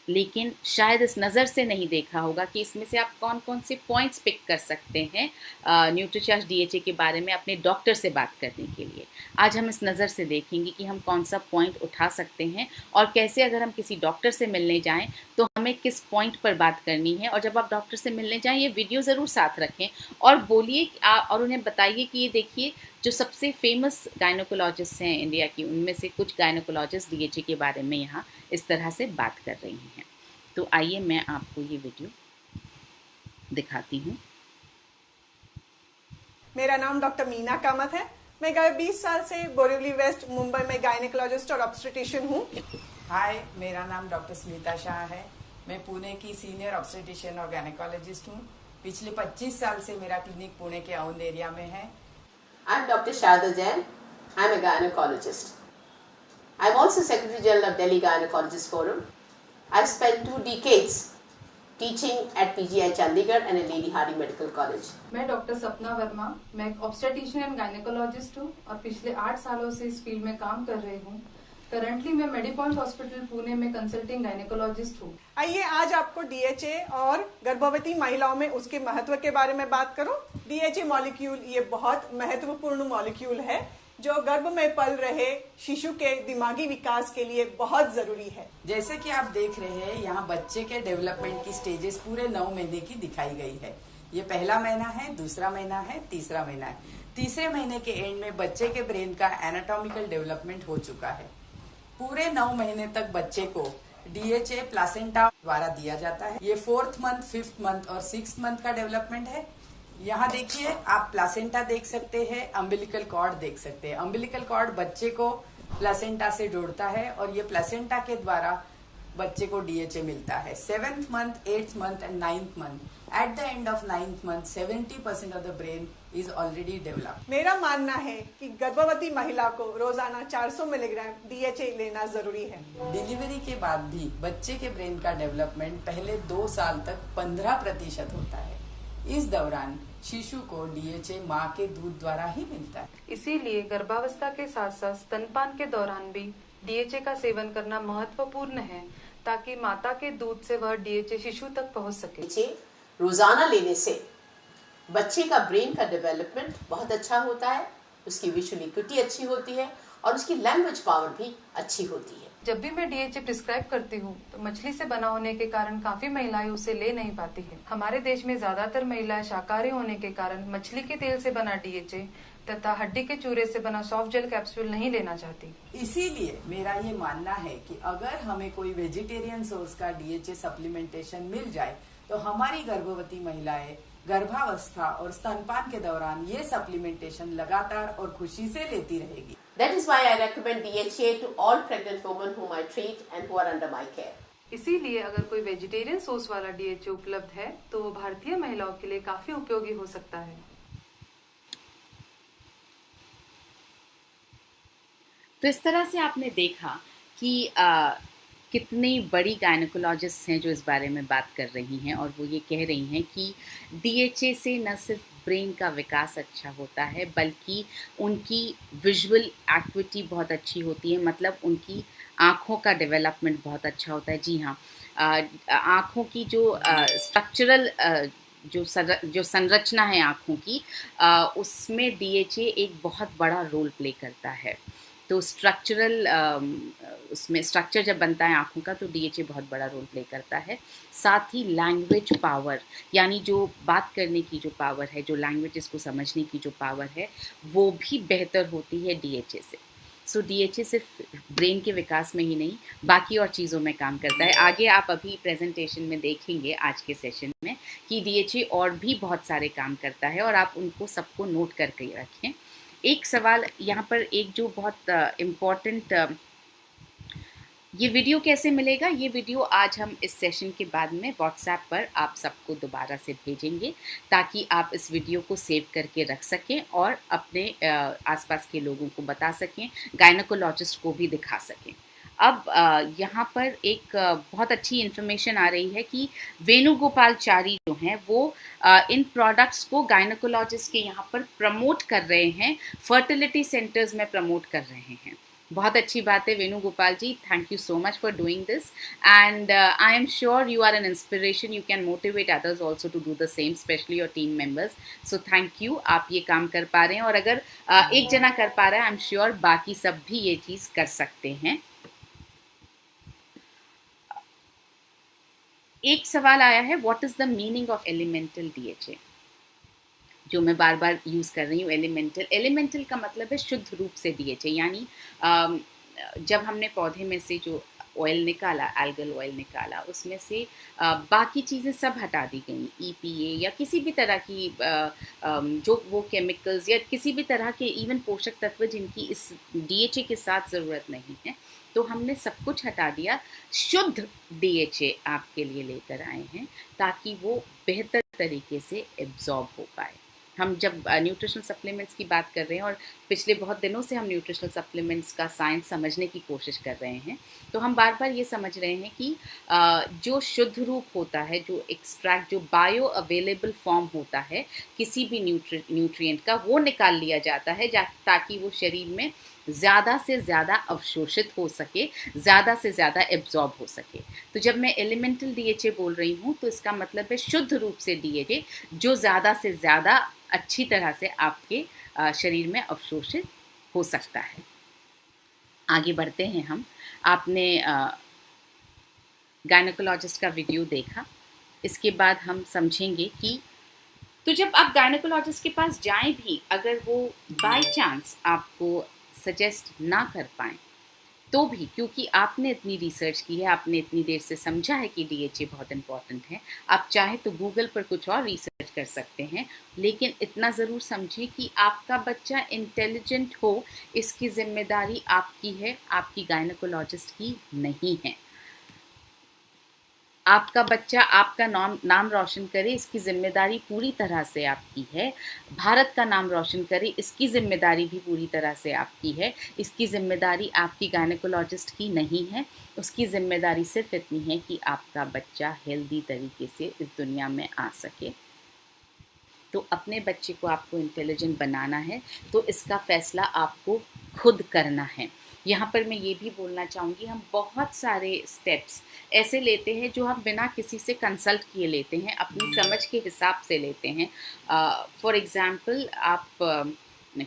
लेकिन शायद इस नज़र से नहीं देखा होगा कि इसमें से आप कौन कौन से पॉइंट्स पिक कर सकते हैं न्यूट्रीचार्ज डीएचए के बारे में अपने डॉक्टर से बात करने के लिए। आज हम इस नज़र से देखेंगे कि हम कौन सा पॉइंट उठा सकते हैं और कैसे अगर हम किसी डॉक्टर से मिलने जाएं तो हमें किस पॉइंट पर बात करनी है। और जब आप डॉक्टर से मिलने जाएं ये वीडियो ज़रूर साथ रखें और बोलिए और उन्हें बताइए कि ये देखिए जो सबसे फेमस गायनेकोलॉजिस्ट हैं इंडिया की, उनमें से कुछ गायनेकोलॉजिस्ट डीएचए के बारे में यहाँ इस तरह से बात कर रही हैं। तो आइए मैं आपको ये वीडियो दिखाती हूँ। मेरा नाम डॉक्टर मीना कामत है। मैं गए 20 साल से बोरिवली वेस्ट मुंबई में गायनेकोलॉजिस्ट और ऑब्स्टेट्रिशियन हूँ। हाय, मेरा नाम डॉक्टर स्मिता शाह है। मैं पुणे की सीनियर ऑब्स्टेट्रिशियन और गायनेकोलॉजिस्ट हूँ। पिछले 25 साल से मेरा क्लिनिक पुणे के औंध एरिया में है। I'm Dr. Sharda Jain. I'm a gynecologist. I'm also Secretary General of Delhi Gynecologist Forum. I've spent 2 decades teaching at PGI Chandigarh and at Lady Hardy Medical College. मैं doctor सपना वर्मा, मैं एक obstetrician and gynaecologist हूँ और पिछले 8 सालों से इस फील्ड में काम कर रही हूँ। करंटली मैं मेडिपॉइंट हॉस्पिटल पुणे में कंसल्टिंग गायनेकोलॉजिस्ट हूँ। आइए आज आपको डीएचए और गर्भवती महिलाओं में उसके महत्व के बारे में बात करूं। डीएचए मॉलिक्यूल ये बहुत महत्वपूर्ण मॉलिक्यूल है जो गर्भ में पल रहे शिशु के दिमागी विकास के लिए बहुत जरूरी है। जैसे कि आप देख रहे हैं, यहाँ बच्चे के डेवलपमेंट की स्टेजेस पूरे 9 महीने की दिखाई गई है। ये पहला महीना है, दूसरा महीना है, तीसरा महीना है। तीसरे महीने के एंड में बच्चे के ब्रेन का एनाटॉमिकल डेवलपमेंट हो चुका है। पूरे 9 महीने तक बच्चे को डीएचए प्लासेंटा द्वारा दिया जाता है। ये 4th मंथ, 5th मंथ और 6th मंथ का डेवलपमेंट है। यहाँ देखिए, आप प्लासेंटा देख सकते हैं, अम्बिलिकल कॉर्ड देख सकते हैं। अम्बिलिकल कॉर्ड बच्चे को प्लासेंटा से जोड़ता है और ये प्लासेंटा के द्वारा बच्चे को डीएचए मिलता है। 7th month, 8th month and 9th month. At the end of 9th month, 70% of the brain is already developed. मेरा मानना है कि गर्भवती महिला को रोजाना 400 मिलीग्राम डीएचए लेना जरूरी है। डिलीवरी के बाद भी बच्चे के ब्रेन का डेवलपमेंट पहले 2 साल तक 15% होता है। इस दौरान शिशु को डीएचए माँ के दूध द्वारा ही मिलता है। इसीलिए गर्भावस्था के साथ साथ स्तनपान के दौरान भी डीएचए का सेवन करना महत्वपूर्ण है ताकि माता के दूध से वह डीएचए शिशु तक पहुँच सके। रोजाना लेने से बच्चे का ब्रेन का डेवलपमेंट बहुत अच्छा होता है, उसकी विजुअल इक्विटी अच्छी होती है और उसकी लैंग्वेज पावर भी अच्छी होती है। जब भी मैं डीएचए प्रिस्क्राइब करती हूँ तो मछली से बना होने के कारण काफी महिलाएं उसे ले नहीं पाती है। हमारे देश में ज्यादातर महिलाएं शाकाहारी होने के कारण मछली के तेल से बना डीएचए तथा हड्डी के चूरे से बना सॉफ्ट जेल कैप्सूल नहीं लेना चाहती। इसीलिए मेरा ये मानना है कि अगर हमें कोई वेजिटेरियन सोर्स का डीएचए सप्लीमेंटेशन मिल जाए तो हमारी गर्भवती महिलाएं गर्भावस्था और स्तनपान के दौरान ये सप्लीमेंटेशन लगातार और खुशी से लेती रहेगी। That is why I recommend DHA to all pregnant women whom I treat and who are under my care. इसीलिए अगर कोई वेजिटेरियन सोर्स वाला डीएचए उपलब्ध है तो वो भारतीय महिलाओं के लिए काफी उपयोगी हो सकता है। तो इस तरह से आपने देखा कि कितनी बड़ी गायनेकोलॉजिस्ट हैं जो इस बारे में बात कर रही हैं और वो ये कह रही हैं कि डीएचए से न सिर्फ ब्रेन का विकास अच्छा होता है बल्कि उनकी विजुअल एक्टिविटी बहुत अच्छी होती है, मतलब उनकी आँखों का डेवलपमेंट बहुत अच्छा होता है। जी हाँ, आँखों की जो स्ट्रक्चरल जो संरचना है आँखों की, उसमें डीएचए एक बहुत बड़ा रोल प्ले करता है। तो स्ट्रक्चरल उसमें स्ट्रक्चर जब बनता है आँखों का तो डीएचए बहुत बड़ा रोल प्ले करता है। साथ ही लैंग्वेज पावर, यानी जो बात करने की जो पावर है, जो लैंग्वेजेस को समझने की जो पावर है, वो भी बेहतर होती है डीएचए से। सो डीएचए सिर्फ ब्रेन के विकास में ही नहीं बाकी और चीज़ों में काम करता है। आगे आप अभी प्रेजेंटेशन में देखेंगे आज के सेशन में कि डीएचए और भी बहुत सारे काम करता है और आप उनको सबको नोट करके रखें। एक सवाल यहाँ पर, एक जो बहुत इम्पॉर्टेंट ये वीडियो कैसे मिलेगा? ये वीडियो आज हम इस सेशन के बाद में व्हाट्सएप पर आप सबको दोबारा से भेजेंगे, ताकि आप इस वीडियो को सेव करके रख सकें और अपने आसपास के लोगों को बता सकें, गायनेकोलॉजिस्ट को भी दिखा सकें। अब यहाँ पर एक बहुत अच्छी इन्फॉर्मेशन आ रही है कि वेणुगोपालचारी जो हैं वो इन प्रोडक्ट्स को गायनेकोलॉजिस्ट के यहाँ पर प्रमोट कर रहे हैं, फर्टिलिटी सेंटर्स में प्रमोट कर रहे हैं। बहुत अच्छी बात है Venugopal ji, thank you so much for doing this and I am sure you are an inspiration, you can motivate others also to do the same, specially your team members. So thank you, आप ये काम कर पा रहे हैं और अगर एक जना कर पा रहा है, आई एम श्योर बाकी सब भी ये चीज़ कर सकते हैं। एक सवाल आया है, what is the meaning of elemental DHA, जो मैं बार बार यूज़ कर रही हूँ। एलिमेंटल का मतलब है शुद्ध रूप से डीएचए, यानी जब हमने पौधे में से जो ऑयल निकाला, एल्गल ऑयल निकाला, उसमें से बाकी चीज़ें सब हटा दी गई, ईपीए या किसी भी तरह की जो वो केमिकल्स या किसी भी तरह के इवन पोषक तत्व जिनकी इस डीएचए के साथ ज़रूरत नहीं है, तो हमने सब कुछ हटा दिया, शुद्ध डीएचए आपके लिए लेकर आए हैं ताकि वो बेहतर तरीके से एब्जॉर्ब हो पाए। हम जब न्यूट्रिशनल सप्लीमेंट्स की बात कर रहे हैं और पिछले बहुत दिनों से हम न्यूट्रिशनल सप्लीमेंट्स का साइंस समझने की कोशिश कर रहे हैं, तो हम बार बार ये समझ रहे हैं कि जो शुद्ध रूप होता है, जो एक्सट्रैक्ट, जो बायो अवेलेबल फॉर्म होता है किसी भी न्यूट्रिएंट का, वो निकाल लिया जाता है ताकि वो शरीर में ज़्यादा से ज़्यादा अवशोषित हो सके, ज़्यादा से ज़्यादा एब्जॉर्ब हो सके। तो जब मैं एलिमेंटल डीएचए बोल रही हूँ तो इसका मतलब है शुद्ध रूप से डीएचए जो ज़्यादा से ज़्यादा अच्छी तरह से आपके शरीर में अवशोषित हो सकता है। आगे बढ़ते हैं हम। आपने गायनेकोलॉजिस्ट का वीडियो देखा, इसके बाद हम समझेंगे कि तो जब आप गायनेकोलॉजिस्ट के पास जाएं भी, अगर वो बाय चांस आपको सजेस्ट ना कर पाएँ तो भी, क्योंकि आपने इतनी रिसर्च की है, आपने इतनी देर से समझा है कि डीएचए बहुत इंपॉर्टेंट है, आप चाहे तो गूगल पर कुछ और रिसर्च कर सकते हैं, लेकिन इतना ज़रूर समझें कि आपका बच्चा इंटेलिजेंट हो, इसकी जिम्मेदारी आपकी है, आपकी गायनेकोलॉजिस्ट की नहीं है। आपका बच्चा आपका नाम रोशन करे, इसकी जिम्मेदारी पूरी तरह से आपकी है। भारत का नाम रोशन करे, इसकी जिम्मेदारी भी पूरी तरह से आपकी है। इसकी जिम्मेदारी आपकी गायनेकोलॉजिस्ट की नहीं है। उसकी जिम्मेदारी सिर्फ इतनी है कि आपका बच्चा हेल्दी तरीके से इस दुनिया में आ सके। तो अपने बच्चे को आपको इंटेलिजेंट बनाना है, तो इसका फ़ैसला आपको खुद करना है। यहाँ पर मैं ये भी बोलना चाहूँगी, हम बहुत सारे स्टेप्स ऐसे लेते हैं जो हम बिना किसी से कंसल्ट किए लेते हैं, अपनी समझ के हिसाब से लेते हैं। फॉर एग्ज़ाम्पल, आप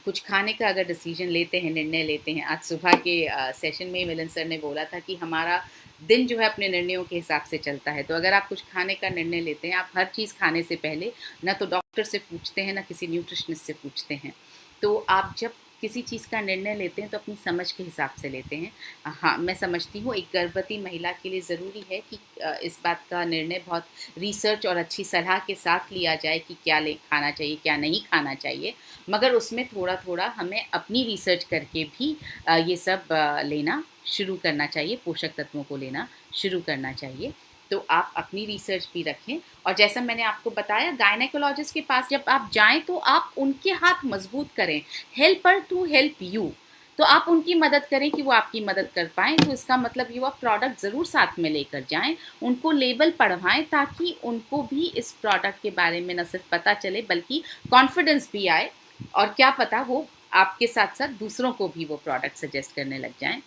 कुछ खाने का अगर डिसीजन लेते हैं, निर्णय लेते हैं, आज सुबह के सेशन में मिलन सर ने बोला था कि हमारा दिन जो है अपने निर्णयों के हिसाब से चलता है। तो अगर आप कुछ खाने का निर्णय लेते हैं, आप हर चीज़ खाने से पहले ना तो डॉक्टर से पूछते हैं, ना किसी न्यूट्रिशनिस्ट से पूछते हैं। तो आप जब किसी चीज़ का निर्णय लेते हैं तो अपनी समझ के हिसाब से लेते हैं। हाँ, मैं समझती हूँ एक गर्भवती महिला के लिए ज़रूरी है कि इस बात का निर्णय बहुत रिसर्च और अच्छी सलाह के साथ लिया जाए कि क्या खाना चाहिए, क्या नहीं खाना चाहिए, मगर उसमें थोड़ा थोड़ा हमें अपनी रिसर्च करके भी ये सब लेना शुरू करना चाहिए, पोषक तत्वों को लेना शुरू करना चाहिए। तो आप अपनी रिसर्च भी रखें, और जैसा मैंने आपको बताया, गायनेकोलॉजिस्ट के पास जब आप जाएं तो आप उनके हाथ मजबूत करें, हेल्पर टू हेल्प यू। तो आप उनकी मदद करें कि वो आपकी मदद कर पाएँ। तो इसका मतलब ये, आप प्रोडक्ट ज़रूर साथ में लेकर जाएं, उनको लेबल पढ़वाएं, ताकि उनको भी इस प्रोडक्ट के बारे में न सिर्फ पता चले बल्कि कॉन्फिडेंस भी आए, और क्या पता वो आपके साथ साथ दूसरों को भी वो प्रोडक्ट सजेस्ट करने लग जाएं।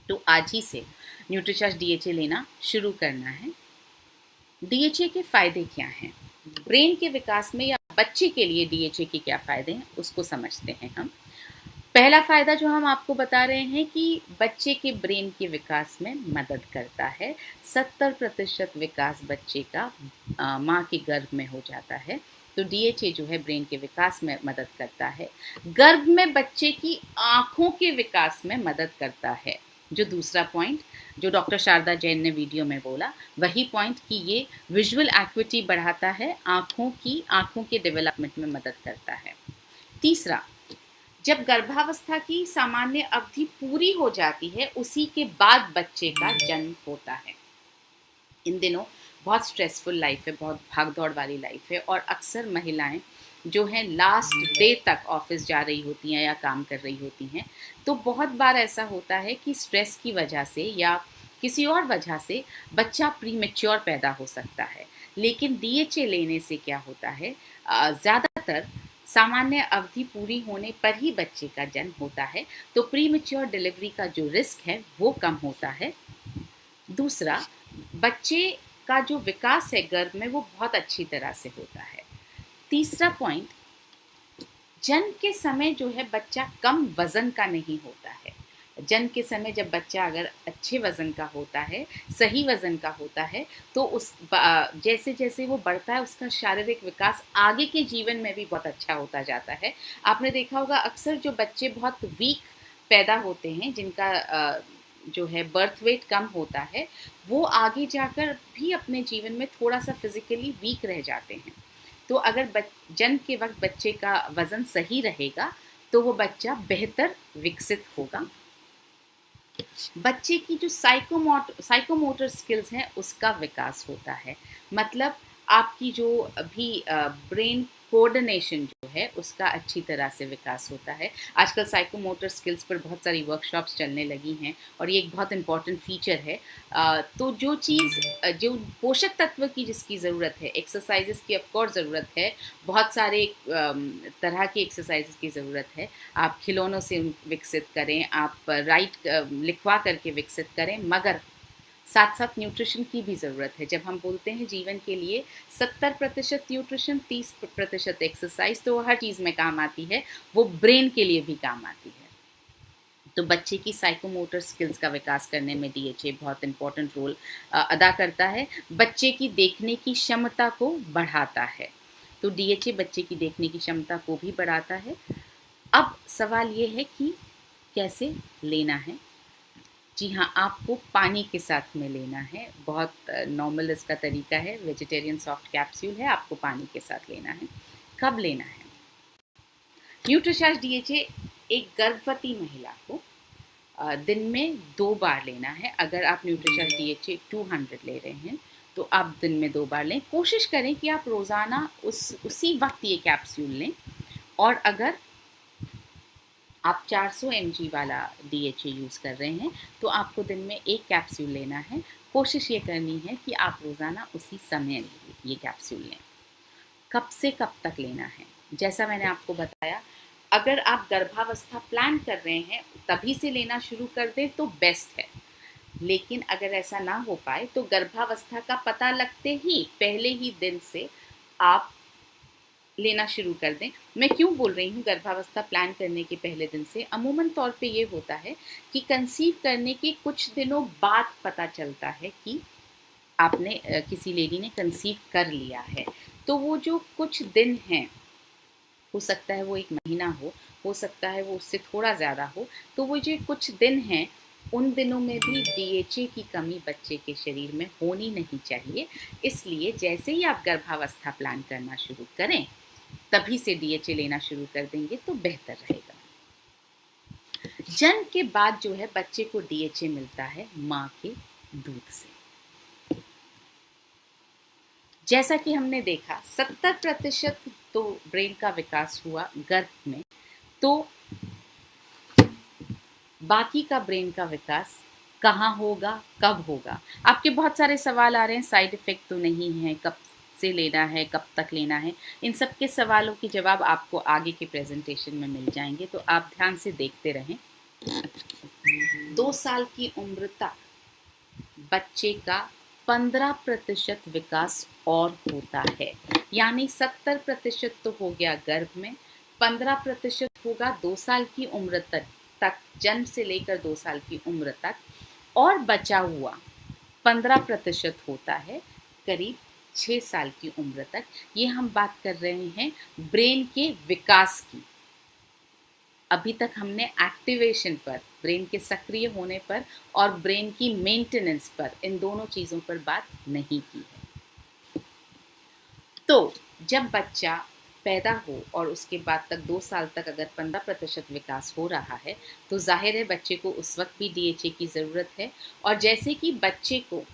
तो आज ही से न्यूट्रीचार्ज डीएचए लेना शुरू करना है। डीएचए के फ़ायदे क्या हैं, ब्रेन के विकास में या बच्चे के लिए डीएचए के क्या फ़ायदे हैं, उसको समझते हैं हम। पहला फ़ायदा जो हम आपको बता रहे हैं कि बच्चे के ब्रेन के विकास में मदद करता है। 70% विकास बच्चे का माँ के गर्भ में हो जाता है। तो डीएचए जो है ब्रेन के विकास में मदद करता है। गर्भ में बच्चे की आँखों के विकास में मदद करता है। जो दूसरा पॉइंट जो डॉक्टर शारदा जैन ने वीडियो में बोला, वही पॉइंट कि ये विजुअल एक्टिविटी बढ़ाता है, आँखों के डेवलपमेंट में मदद करता है। तीसरा, जब गर्भावस्था की सामान्य अवधि पूरी हो जाती है उसी के बाद बच्चे का जन्म होता है। इन दिनों बहुत स्ट्रेसफुल लाइफ है, बहुत भाग दौड़ वाली लाइफ है, और अक्सर महिलाएं जो हैं लास्ट डे तक ऑफिस जा रही होती हैं या काम कर रही होती हैं। तो बहुत बार ऐसा होता है कि स्ट्रेस की वजह से या किसी और वजह से बच्चा प्रीमेच्योर पैदा हो सकता है। लेकिन डीएचए लेने से क्या होता है, ज़्यादातर सामान्य अवधि पूरी होने पर ही बच्चे का जन्म होता है, तो प्रीमेच्योर डिलीवरी का जो रिस्क है वो कम होता है। दूसरा, बच्चे का जो विकास है गर्भ में वो बहुत अच्छी तरह से होता है। तीसरा पॉइंट, जन्म के समय जो है बच्चा कम वजन का नहीं होता है। जन्म के समय जब बच्चा अगर अच्छे वजन का होता है, सही वजन का होता है, तो उस जैसे जैसे वो बढ़ता है उसका शारीरिक विकास आगे के जीवन में भी बहुत अच्छा होता जाता है। आपने देखा होगा अक्सर जो बच्चे बहुत वीक पैदा होते हैं, जिनका जो है बर्थ वेट कम होता है, वो आगे जाकर भी अपने जीवन में थोड़ा सा फिजिकली वीक रह जाते हैं। तो अगर जन्म के वक्त बच्चे का वजन सही रहेगा तो वो बच्चा बेहतर विकसित होगा। बच्चे की जो साइकोमोटर स्किल्स हैं उसका विकास होता है। मतलब आपकी जो भी ब्रेन कोऑर्डिनेशन जो है उसका अच्छी तरह से विकास होता है। आजकल साइकोमोटर स्किल्स पर बहुत सारी वर्कशॉप्स चलने लगी हैं और ये एक बहुत इंपॉर्टेंट फीचर है। तो जो चीज़ जो पोषक तत्व की जिसकी ज़रूरत है, एक्सरसाइजेस की ऑफकोर्स ज़रूरत है, बहुत सारे तरह की एक्सरसाइजेस की ज़रूरत है। आप खिलौनों से विकसित करें, आप लिखवा करके विकसित करें, मगर साथ साथ न्यूट्रिशन की भी ज़रूरत है। जब हम बोलते हैं जीवन के लिए 70% न्यूट्रिशन, 30% एक्सरसाइज, तो हर चीज़ में काम आती है, वो ब्रेन के लिए भी काम आती है। तो बच्चे की साइकोमोटर स्किल्स का विकास करने में डीएचए बहुत इंपॉर्टेंट रोल अदा करता है। बच्चे की देखने की क्षमता को बढ़ाता है, तो डीएचए बच्चे की देखने की क्षमता को भी बढ़ाता है। अब सवाल ये है कि कैसे लेना है। जी हाँ, आपको पानी के साथ में लेना है। बहुत नॉर्मल इसका तरीका है, वेजिटेरियन सॉफ्ट कैप्सूल है, आपको पानी के साथ लेना है। कब लेना है? न्यूट्रीचार्ज डीएचए एक गर्भवती महिला को दिन में 2 बार लेना है। अगर आप न्यूट्रीचार्ज डीएचए 200 ले रहे हैं तो आप दिन में 2 बार लें। कोशिश करें कि आप रोज़ाना उसी वक्त ये कैप्सूल लें। और अगर आप 400 mg वाला डीएचए यूज़ कर रहे हैं तो आपको दिन में 1 कैप्सूल लेना है। कोशिश ये करनी है कि आप रोज़ाना उसी समय ये कैप्सूल लें। कब से कब तक लेना है? जैसा मैंने आपको बताया, अगर आप गर्भावस्था प्लान कर रहे हैं तभी से लेना शुरू कर दें तो बेस्ट है। लेकिन अगर ऐसा ना हो पाए तो गर्भावस्था का पता लगते ही पहले ही दिन से आप लेना शुरू कर दें। मैं क्यों बोल रही हूँ गर्भावस्था प्लान करने के पहले दिन से? अमूमन तौर पे ये होता है कि कंसीव करने के कुछ दिनों बाद पता चलता है कि आपने किसी लेडी ने कंसीव कर लिया है। तो वो जो कुछ दिन हैं, हो सकता है वो 1 महीना हो सकता है वो उससे थोड़ा ज़्यादा हो, तो वो जो कुछ दिन हैं उन दिनों में भी डीएचए की कमी बच्चे के शरीर में होनी नहीं चाहिए। इसलिए जैसे ही आप गर्भावस्था प्लान करना शुरू करें तभी से डीएचए लेना शुरू कर देंगे तो बेहतर रहेगा। जन्म के बाद जो है बच्चे को डीएचए मिलता है माँ के दूध से। जैसा कि हमने देखा 70% तो ब्रेन का विकास हुआ गर्भ में, तो बाकी का ब्रेन का विकास कहाँ होगा, कब होगा? आपके बहुत सारे सवाल आ रहे हैं, साइड इफ़ेक्ट तो नहीं है, कब से लेना है, कब तक लेना है? इन सब के सवालों के जवाब आपको आगे के प्रेजेंटेशन में मिल जाएंगे, तो आप ध्यान से देखते रहें। 2 साल की उम्र तक बच्चे का 15% विकास और होता है, यानी 70% तो हो गया गर्भ में, 15% होगा 2 साल की उम्र तक, जन्म से लेकर 2 साल की उम्र तक, और बचा हुआ 15% होता है करीब 6 साल की उम्र तक। ये हम बात कर रहे हैं ब्रेन के विकास की। अभी तक हमने एक्टिवेशन पर, ब्रेन के सक्रिय होने पर और ब्रेन की मेंटेनेंस पर, इन दोनों चीज़ों पर बात नहीं की है। तो जब बच्चा पैदा हो और उसके बाद तक 2 साल तक अगर 15% विकास हो रहा है तो जाहिर है बच्चे को उस वक्त भी डीएचए की ज़रूरत है। और जैसे कि बच्चे को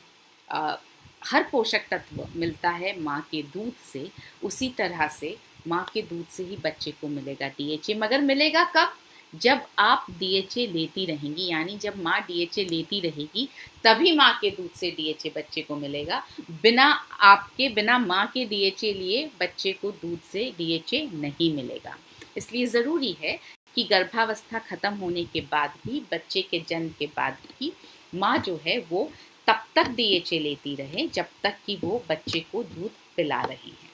हर पोषक तत्व मिलता है माँ के दूध से, उसी तरह से माँ के दूध से ही बच्चे को मिलेगा डीएचए। मगर मिलेगा कब? जब आप डीएचए लेती रहेंगी, यानी जब माँ डीएचए लेती रहेगी तभी माँ के दूध से डीएचए बच्चे को मिलेगा। बिना माँ के डीएचए लिए बच्चे को दूध से डीएचए नहीं मिलेगा। इसलिए ज़रूरी है कि गर्भावस्था ख़त्म होने के बाद भी, बच्चे के जन्म के बाद भी माँ जो है वो तब तक डीएचए लेती रहे जब तक कि वो बच्चे को दूध पिला रही है।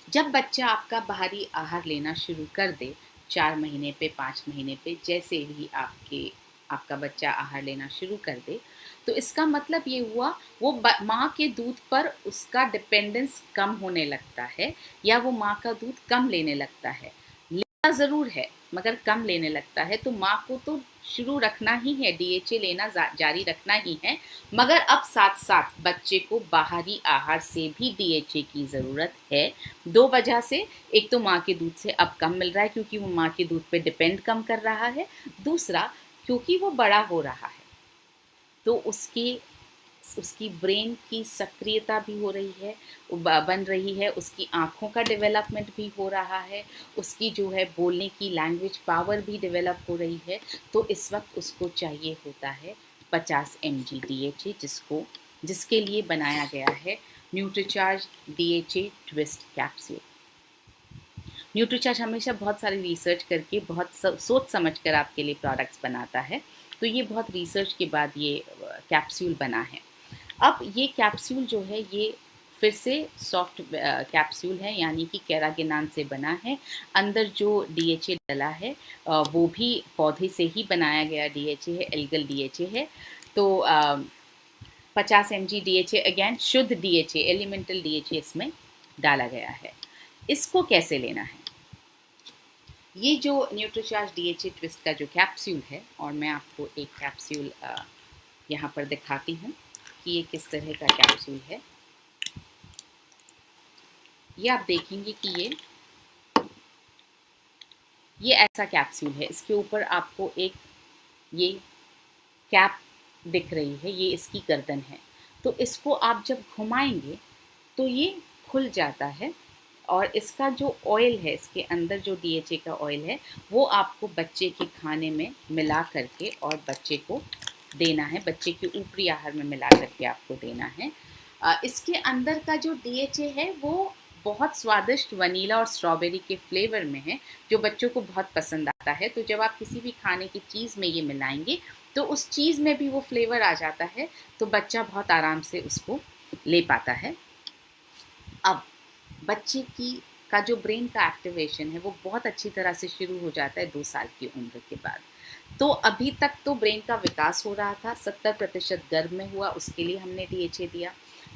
जब बच्चा आपका बाहरी आहार लेना शुरू कर दे, 4 महीने पे, 5 महीने पे, जैसे भी आपका बच्चा आहार लेना शुरू कर दे, तो इसका मतलब ये हुआ वो माँ के दूध पर उसका डिपेंडेंस कम होने लगता है, या वो माँ का दूध कम लेने लगता है। लेना ज़रूर है मगर कम लेने लगता है। तो माँ को तो शुरू रखना ही है, डीएचए लेना जारी रखना ही है, मगर अब साथ साथ बच्चे को बाहरी आहार से भी डीएचए की ज़रूरत है। 2 वजह से, एक तो माँ के दूध से अब कम मिल रहा है क्योंकि वो माँ के दूध पे डिपेंड कम कर रहा है, दूसरा क्योंकि वो बड़ा हो रहा है तो उसकी ब्रेन की सक्रियता भी हो रही है, बन रही है, उसकी आँखों का डेवलपमेंट भी हो रहा है, उसकी जो है बोलने की लैंग्वेज पावर भी डेवलप हो रही है। तो इस वक्त उसको चाहिए होता है 50 mg डीएचए, जिसके लिए बनाया गया है Nutricharge DHA twist capsule. Nutricharge हमेशा बहुत सारी रिसर्च करके, बहुत सोच समझ कर आपके लिए प्रोडक्ट्स बनाता है, तो ये बहुत रिसर्च के बाद ये कैप्सूल बना है। अब ये कैप्सूल जो है ये फिर से सॉफ्ट कैप्सूल है, यानी कि कैरागिनान से बना है। अंदर जो डीएचए डला है वो भी पौधे से ही बनाया गया डीएचए है, एल्गल डीएचए है। तो 50 mg डीएचए, अगेन शुद्ध डीएचए, एलिमेंटल डीएचए इसमें डाला गया है। इसको कैसे लेना है? ये जो न्यूट्रीचार्ज डीएचए ट्विस्ट का जो कैप्सूल है, और मैं आपको एक कैप्सूल यहाँ पर दिखाती हूँ कि ये किस तरह का कैप्सूल है। ये आप देखेंगे कि ये ऐसा कैप्सूल है। इसके ऊपर आपको एक ये कैप दिख रही है, ये इसकी गर्दन है। तो इसको आप जब घुमाएंगे तो ये खुल जाता है, और इसका जो ऑयल है, इसके अंदर जो डीएचए का ऑयल है, वो आपको बच्चे के खाने में मिला करके और बच्चे को देना है, बच्चे के ऊपरी आहार में मिला करके आपको देना है। इसके अंदर का जो डीएचए है वो बहुत स्वादिष्ट वनीला और स्ट्रॉबेरी के फ्लेवर में है, जो बच्चों को बहुत पसंद आता है। तो जब आप किसी भी खाने की चीज़ में ये मिलाएंगे तो उस चीज़ में भी वो फ्लेवर आ जाता है, तो बच्चा बहुत आराम से उसको ले पाता है। अब बच्चे का जो ब्रेन का एक्टिवेशन है वो बहुत अच्छी तरह से शुरू हो जाता है 2 साल की उम्र के बाद। तो अभी तक तो ब्रेन का विकास हो रहा था, 70% गर्भ में हुआ, उसके लिए हमने डीएचए दिया।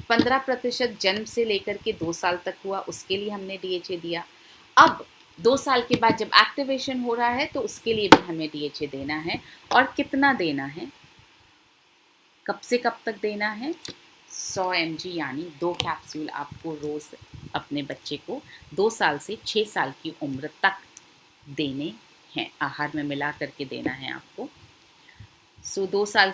15% जन्म से लेकर के 2 साल तक हुआ, उसके लिए हमने डीएचए दिया। अब 2 साल के बाद जब एक्टिवेशन हो रहा है तो उसके लिए भी हमें डीएचए देना है। और कितना देना है, कब से कब तक देना है? 100 mg, यानी 2 कैप्सूल आपको रोज़ अपने बच्चे को 2 साल से 6 साल की उम्र तक देने हैं, आहार में मिला करके देना है आपको। 2 साल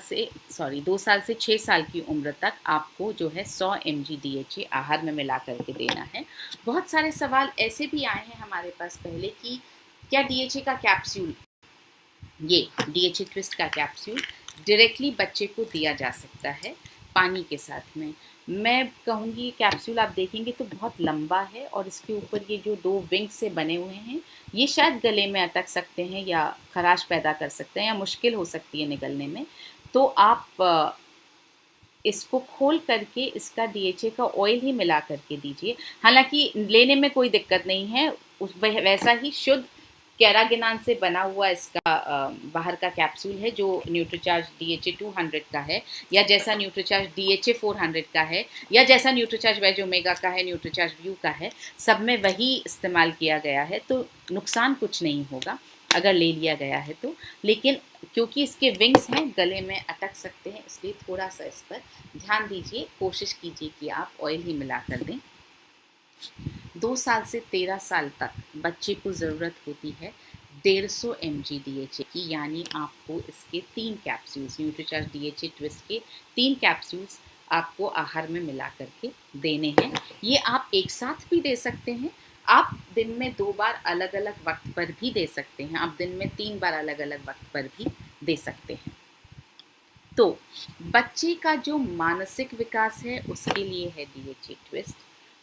से 6 साल की उम्र तक आपको जो है 100 mg डीएचए आहार में मिला करके देना है। बहुत सारे सवाल ऐसे भी आए हैं हमारे पास पहले कि क्या डीएचए का कैप्सूल, ये डीएचए ट्विस्ट का कैप्सूल डायरेक्टली बच्चे को दिया जा सकता है पानी के साथ में? मैं कहूँगी कैप्सूल आप देखेंगे तो बहुत लंबा है, और इसके ऊपर ये जो 2 विंग्स से बने हुए हैं, ये शायद गले में अटक सकते हैं या खराश पैदा कर सकते हैं, या मुश्किल हो सकती है निकलने में। तो आप इसको खोल करके इसका डीएचए का ऑयल ही मिला करके दीजिए। हालांकि लेने में कोई दिक्कत नहीं है, वैसा ही शुद्ध कैरागिनान से बना हुआ इसका बाहर का कैप्सूल है, जो न्यूट्रीचार्ज डीएचए 200 का है, या जैसा न्यूट्रीचार्ज डीएचए 400 का है, या जैसा न्यूट्रीचार्ज वेज ओमेगा का है, न्यूट्रीचार्ज व्यू का है, सब में वही इस्तेमाल किया गया है। तो नुकसान कुछ नहीं होगा अगर ले लिया गया है तो। लेकिन क्योंकि इसके विंग्स हैं, गले में अटक सकते हैं, इसलिए थोड़ा सा इस पर ध्यान दीजिए, कोशिश कीजिए कि आप ऑयल ही मिला कर दें। 2 साल से 13 साल तक बच्चे को ज़रूरत होती है 150 mg DHA की, यानी आपको इसके 3 कैप्सूल्स, न्यूट्रीचार्ज DHA ट्विस्ट के 3 कैप्सूल्स आपको आहार में मिला करके देने हैं। ये आप एक साथ भी दे सकते हैं, आप दिन में 2 बार अलग अलग वक्त पर भी दे सकते हैं, आप दिन में 3 बार अलग अलग वक्त पर भी दे सकते हैं। तो बच्चे का जो मानसिक विकास है उसके लिए है DHA ट्विस्ट,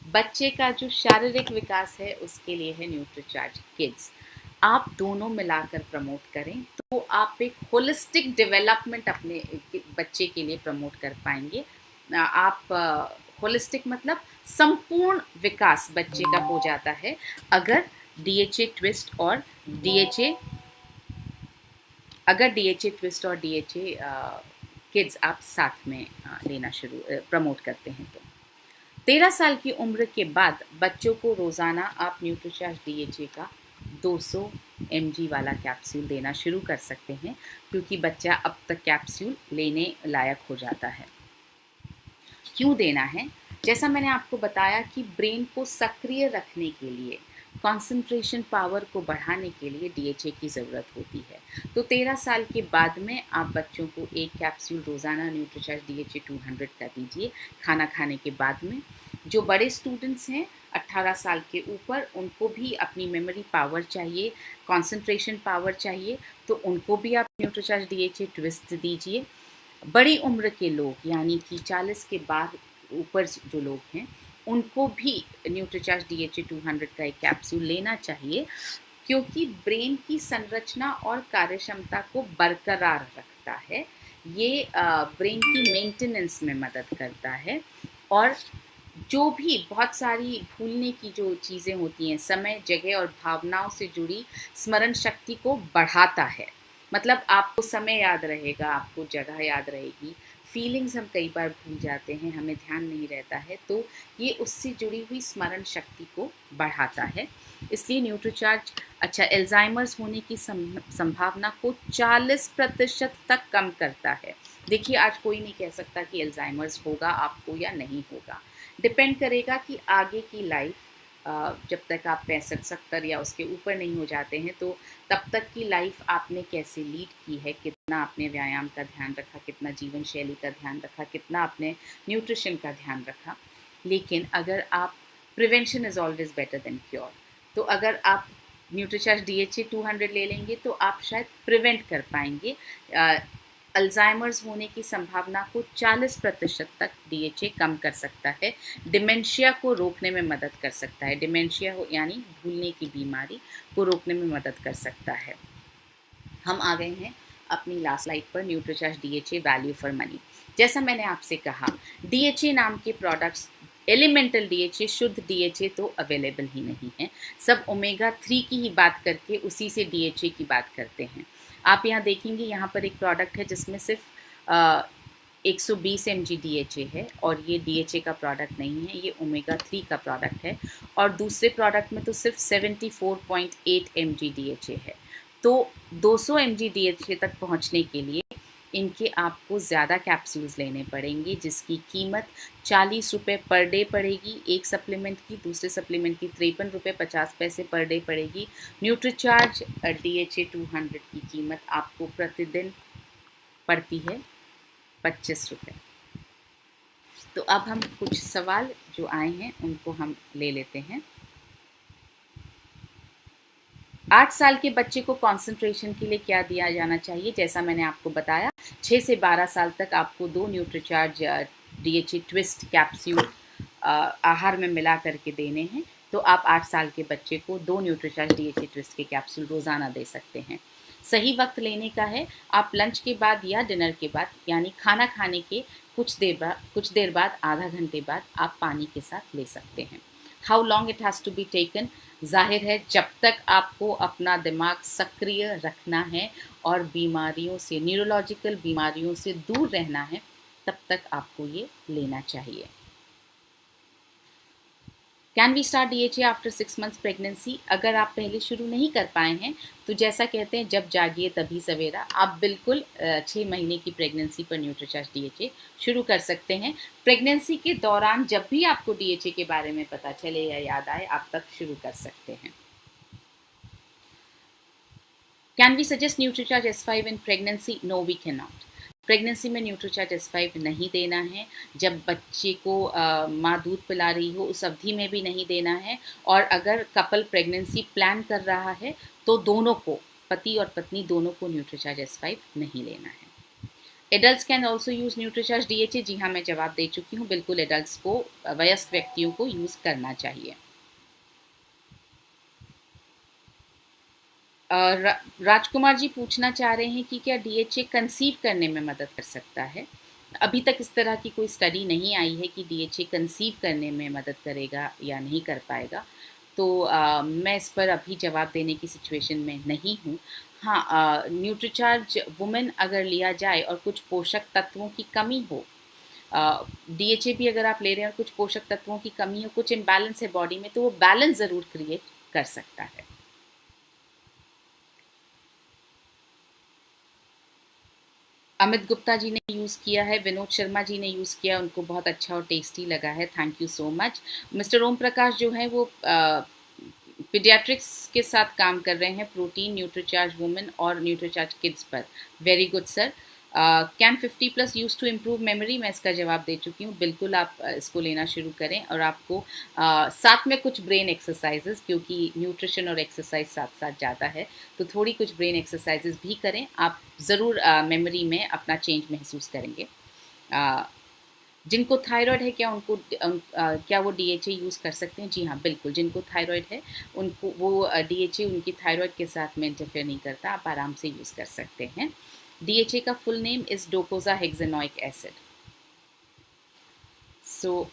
बच्चे का जो शारीरिक विकास है उसके लिए है न्यूट्रीचार्ज किड्स। आप दोनों मिलाकर प्रमोट करें तो आप एक होलिस्टिक डेवलपमेंट अपने बच्चे के लिए प्रमोट कर पाएंगे। आप होलिस्टिक मतलब संपूर्ण विकास बच्चे का हो जाता है अगर DHA ट्विस्ट और DHA किड्स आप साथ में लेना प्रमोट करते हैं। तो 13 साल की उम्र के बाद बच्चों को रोज़ाना आप न्यूट्रीचार्ज DHA का 200 mg वाला कैप्सूल देना शुरू कर सकते हैं, क्योंकि बच्चा अब तक कैप्सूल लेने लायक हो जाता है। क्यों देना है? जैसा मैंने आपको बताया कि ब्रेन को सक्रिय रखने के लिए, कंसंट्रेशन पावर को बढ़ाने के लिए DHA की ज़रूरत होती है। तो 13 साल के बाद में आप बच्चों को एक कैप्सूल रोज़ाना न्यूट्रीचार्ज DHA 200 का दीजिए खाना खाने के बाद में। जो बड़े स्टूडेंट्स हैं 18 साल के ऊपर, उनको भी अपनी मेमोरी पावर चाहिए, कंसंट्रेशन पावर चाहिए, तो उनको भी आप न्यूट्रीचार्ज DHA ट्विस्ट दीजिए। बड़ी उम्र के लोग यानी कि 40 के बाद ऊपर जो लोग हैं उनको भी न्यूट्रीचार्ज DHA 200 का एक कैप्सूल लेना चाहिए, क्योंकि ब्रेन की संरचना और कार्यक्षमता को बरकरार रखता है। ये ब्रेन की मेंटेनेंस में मदद करता है, और जो भी बहुत सारी भूलने की जो चीज़ें होती हैं, समय, जगह और भावनाओं से जुड़ी स्मरण शक्ति को बढ़ाता है। मतलब आपको समय याद रहेगा, आपको जगह याद रहेगी, फीलिंग्स हम कई बार भूल जाते हैं, हमें ध्यान नहीं रहता है, तो ये उससे जुड़ी हुई स्मरण शक्ति को बढ़ाता है। इसलिए न्यूट्रीचार्ज एल्जाइमर्स होने की संभावना को 40% तक कम करता है। देखिए, आज कोई नहीं कह सकता कि एल्जाइमर्स होगा आपको या नहीं होगा, डिपेंड करेगा कि आगे की लाइफ, जब तक आप 65-70 या उसके ऊपर नहीं हो जाते हैं, तो तब तक की लाइफ आपने कैसे लीड की है, कितना आपने व्यायाम का ध्यान रखा, कितना जीवन शैली का ध्यान रखा, कितना आपने न्यूट्रिशन का ध्यान रखा। लेकिन अगर आप, prevention is always better than cure, तो अगर आप न्यूट्रीचार्ज DHA 200 ले लेंगे तो आप शायद प्रिवेंट कर पाएंगे। अल्जाइमर्स होने की संभावना को 40% तक DHA कम कर सकता है। डिमेंशिया को रोकने में मदद कर सकता है, डिमेंशिया यानी भूलने की बीमारी को रोकने में मदद कर सकता है। हम आ गए हैं अपनी लास्ट स्लाइड पर, Nutricharge DHA value for money. जैसा मैंने आपसे कहा, DHA नाम के प्रोडक्ट्स, एलिमेंटल DHA, शुद्ध DHA तो अवेलेबल ही नहीं है। सब ओमेगा 3 की ही बात करके उसी से DHA की बात करते हैं। आप यहाँ देखेंगे, यहाँ पर एक प्रोडक्ट है जिसमें सिर्फ 120 mg DHA है, और ये DHA का प्रोडक्ट नहीं है, ये ओमेगा 3 का प्रोडक्ट है। और दूसरे प्रोडक्ट में तो सिर्फ 74.8 mg DHA है। तो 200 mg DHA तक पहुँचने के लिए इनके आपको ज़्यादा कैप्सूल्स लेने पड़ेंगे, जिसकी कीमत 40 रुपये पर डे पड़ेगी एक सप्लीमेंट की, दूसरे सप्लीमेंट की 53 रुपये 50 पैसे पर डे पड़ेगी। न्यूट्रीचार्ज DHA 200 की कीमत आपको प्रतिदिन पड़ती है 25 रुपये। तो अब हम कुछ सवाल जो आए हैं उनको हम ले लेते हैं। 8 साल के बच्चे को कंसंट्रेशन के लिए क्या दिया जाना चाहिए? जैसा मैंने आपको बताया, 6 से 12 साल तक आपको 2 न्यूट्रीचार्ज DHA ट्विस्ट कैप्सूल आहार में मिला करके देने हैं। तो आप 8 साल के बच्चे को 2 न्यूट्रीचार्ज DHA ट्विस्ट के कैप्सूल रोज़ाना दे सकते हैं। सही वक्त लेने का है, आप लंच के बाद या डिनर के बाद, यानी खाना खाने के कुछ देर बाद, आधा घंटे बाद आप पानी के साथ ले सकते हैं। How long it has to be taken? जाहिर है, जब तक आपको अपना दिमाग सक्रिय रखना है और बीमारियों से, न्यूरोलॉजिकल बीमारियों से दूर रहना है, तब तक आपको ये लेना चाहिए। Can we start DHA after 6 months pregnancy? अगर आप पहले शुरू नहीं कर पाए हैं तो जैसा कहते हैं जब जागिए तभी सवेरा, आप बिल्कुल 6 महीने की प्रेगनेंसी पर न्यूट्रीचार्ज DHA शुरू कर सकते हैं। प्रेगनेंसी के दौरान जब भी आपको DHA के बारे में पता चले या याद आए आप तक शुरू कर सकते हैं। Can we suggest Nutricharge S5 in pregnancy? No we can not. Pregnancy में न्यूट्रीचार्ज S5 नहीं देना है। जब बच्चे को माँ दूध पिला रही हो उस अवधि में भी नहीं देना है। और अगर कपल प्रेगनेंसी प्लान कर रहा है तो दोनों को, पति और पत्नी दोनों को न्यूट्रीचार्ज S5 नहीं लेना है। Adults can also use Nutricharge DHA? जी हाँ, मैं जवाब दे चुकी हूँ, बिल्कुल एडल्ट्स को, वयस्क व्यक्तियों को यूज़ करना चाहिए। राजकुमार जी पूछना चाह रहे हैं कि क्या DHA कंसीव करने में मदद कर सकता है? अभी तक इस तरह की कोई स्टडी नहीं आई है कि DHA कंसीव करने में मदद करेगा या नहीं कर पाएगा, तो मैं इस पर अभी जवाब देने की सिचुएशन में नहीं हूँ। हाँ, न्यूट्रीचार्ज वुमेन अगर लिया जाए और कुछ पोषक तत्वों की कमी हो, DHA भी अगर आप ले रहे हैं और कुछ पोषक तत्वों की कमी हो, कुछ इम्बैलेंस है बॉडी में, तो वो बैलेंस ज़रूर क्रिएट कर सकता है। अमित गुप्ता जी ने यूज़ किया है, विनोद शर्मा जी ने यूज़ किया, उनको बहुत अच्छा और टेस्टी लगा है, thank you so much. Mister Om Prakash जो है वो पीडियाट्रिक्स के साथ काम कर रहे हैं, प्रोटीन न्यूट्रीचार्ज वुमेन और न्यूट्रीचार्ज किड्स पर। Very good sir. Can 50+ use to improve memory? मैं इसका जवाब दे चुकी हूँ, बिल्कुल आप इसको लेना शुरू करें। और आपको साथ में कुछ ब्रेन एक्सरसाइजेस, क्योंकि न्यूट्रिशन और एक्सरसाइज साथ साथ जाता है, तो थोड़ी कुछ ब्रेन एक्सरसाइजेस भी करें, आप ज़रूर मेमोरी में अपना चेंज महसूस करेंगे। जिनको थायराइड है क्या उनको क्या वो DHA यूज़ कर सकते हैं? जी हाँ, बिल्कुल, जिनको थायराइड है उनको वो DHA उनकी थायराइड के साथ में इंटरफेयर नहीं करता, आप आराम से यूज़ कर सकते हैं। DHA का फुल नेम इज़ डोकोसाहेक्सेनोइक एसिड। सो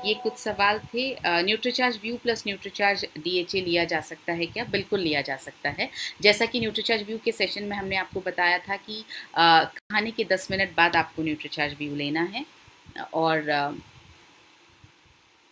ये कुछ सवाल थे। Nutricharge view plus Nutricharge DHA लिया जा सकता है क्या? बिल्कुल लिया जा सकता है। जैसा कि न्यूट्रीचार्ज व्यू के सेशन में हमने आपको बताया था कि खाने के 10 मिनट बाद आपको न्यूट्रीचार्ज व्यू लेना है और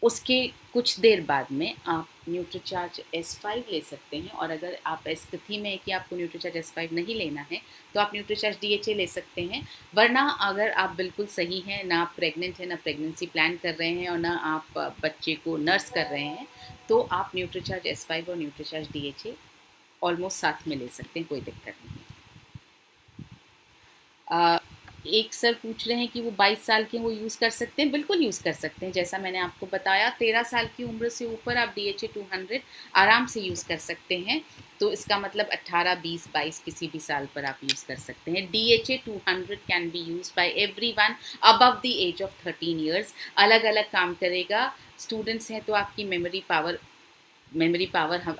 उसके कुछ देर बाद में आप न्यूट्रीचार्ज S5 ले सकते हैं। और अगर आप इस स्थिति में है कि आपको न्यूट्रीचार्ज S5 नहीं लेना है तो आप न्यूट्रीचार्ज DHA ले सकते हैं। वरना अगर आप बिल्कुल सही हैं, ना आप प्रेग्नेंट हैं, ना प्रेगनेंसी प्लान कर रहे हैं और ना आप बच्चे को नर्स कर रहे हैं, तो आप न्यूट्रीचार्ज S5 और न्यूट्रीचार्ज DHA ऑलमोस्ट साथ में ले सकते हैं, कोई दिक्कत नहीं। एक सर पूछ रहे हैं कि वो 22 साल के वो यूज़ कर सकते हैं? बिल्कुल यूज़ कर सकते हैं। जैसा मैंने आपको बताया, 13 साल की उम्र से ऊपर आप DHA 200 आराम से यूज़ कर सकते हैं। तो इसका मतलब 18, 20, 22 किसी भी साल पर आप यूज़ कर सकते हैं। DHA 200 can be use by everyone above the age of 13 years. अलग अलग काम करेगा। स्टूडेंट्स हैं तो आपकी मेमोरी पावर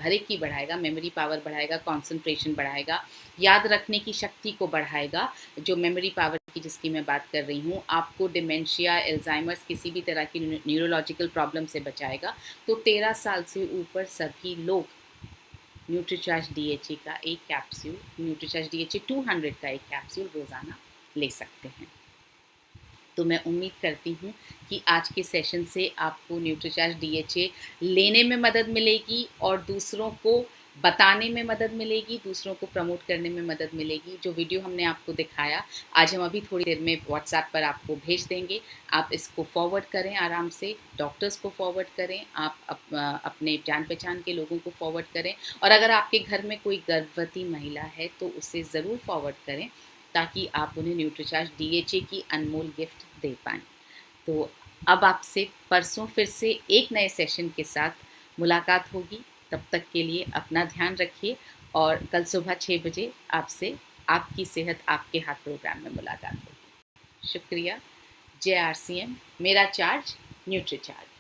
हर एक की बढ़ाएगा, मेमोरी पावर बढ़ाएगा, कंसंट्रेशन बढ़ाएगा, याद रखने की शक्ति को बढ़ाएगा। जो मेमोरी पावर की जिसकी मैं बात कर रही हूँ, आपको डिमेंशिया, एल्जाइमर्स, किसी भी तरह की न्यूरोलॉजिकल प्रॉब्लम से बचाएगा। तो 13 साल से ऊपर सभी लोग न्यूट्रीचार्ज DHA का एक कैप्सूल, न्यूट्रीचार्ज DHA 200 का एक कैप्सूल रोज़ाना ले सकते हैं। तो मैं उम्मीद करती हूँ कि आज के सेशन से आपको न्यूट्रीचार्ज DHA लेने में मदद मिलेगी और दूसरों को बताने में मदद मिलेगी, दूसरों को प्रमोट करने में मदद मिलेगी। जो वीडियो हमने आपको दिखाया आज हम अभी थोड़ी देर में व्हाट्सएप पर आपको भेज देंगे। आप इसको फॉरवर्ड करें, आराम से डॉक्टर्स को फॉरवर्ड करें, आप अपने जान पहचान के लोगों को फॉरवर्ड करें। और अगर आपके घर में कोई गर्भवती महिला है तो उसे ज़रूर फॉरवर्ड करें ताकि आप उन्हें न्यूट्रीचार्ज DHA की अनमोल गिफ्ट दे पाएँ। तो अब आपसे परसों फिर से एक नए सेशन के साथ मुलाकात होगी। तब तक के लिए अपना ध्यान रखिए और कल सुबह 6 बजे आपसे आपकी सेहत आपके हाथ प्रोग्राम में मुलाकात होगी। शुक्रिया। जय RCM, मेरा चार्ज न्यूट्रीचार्ज।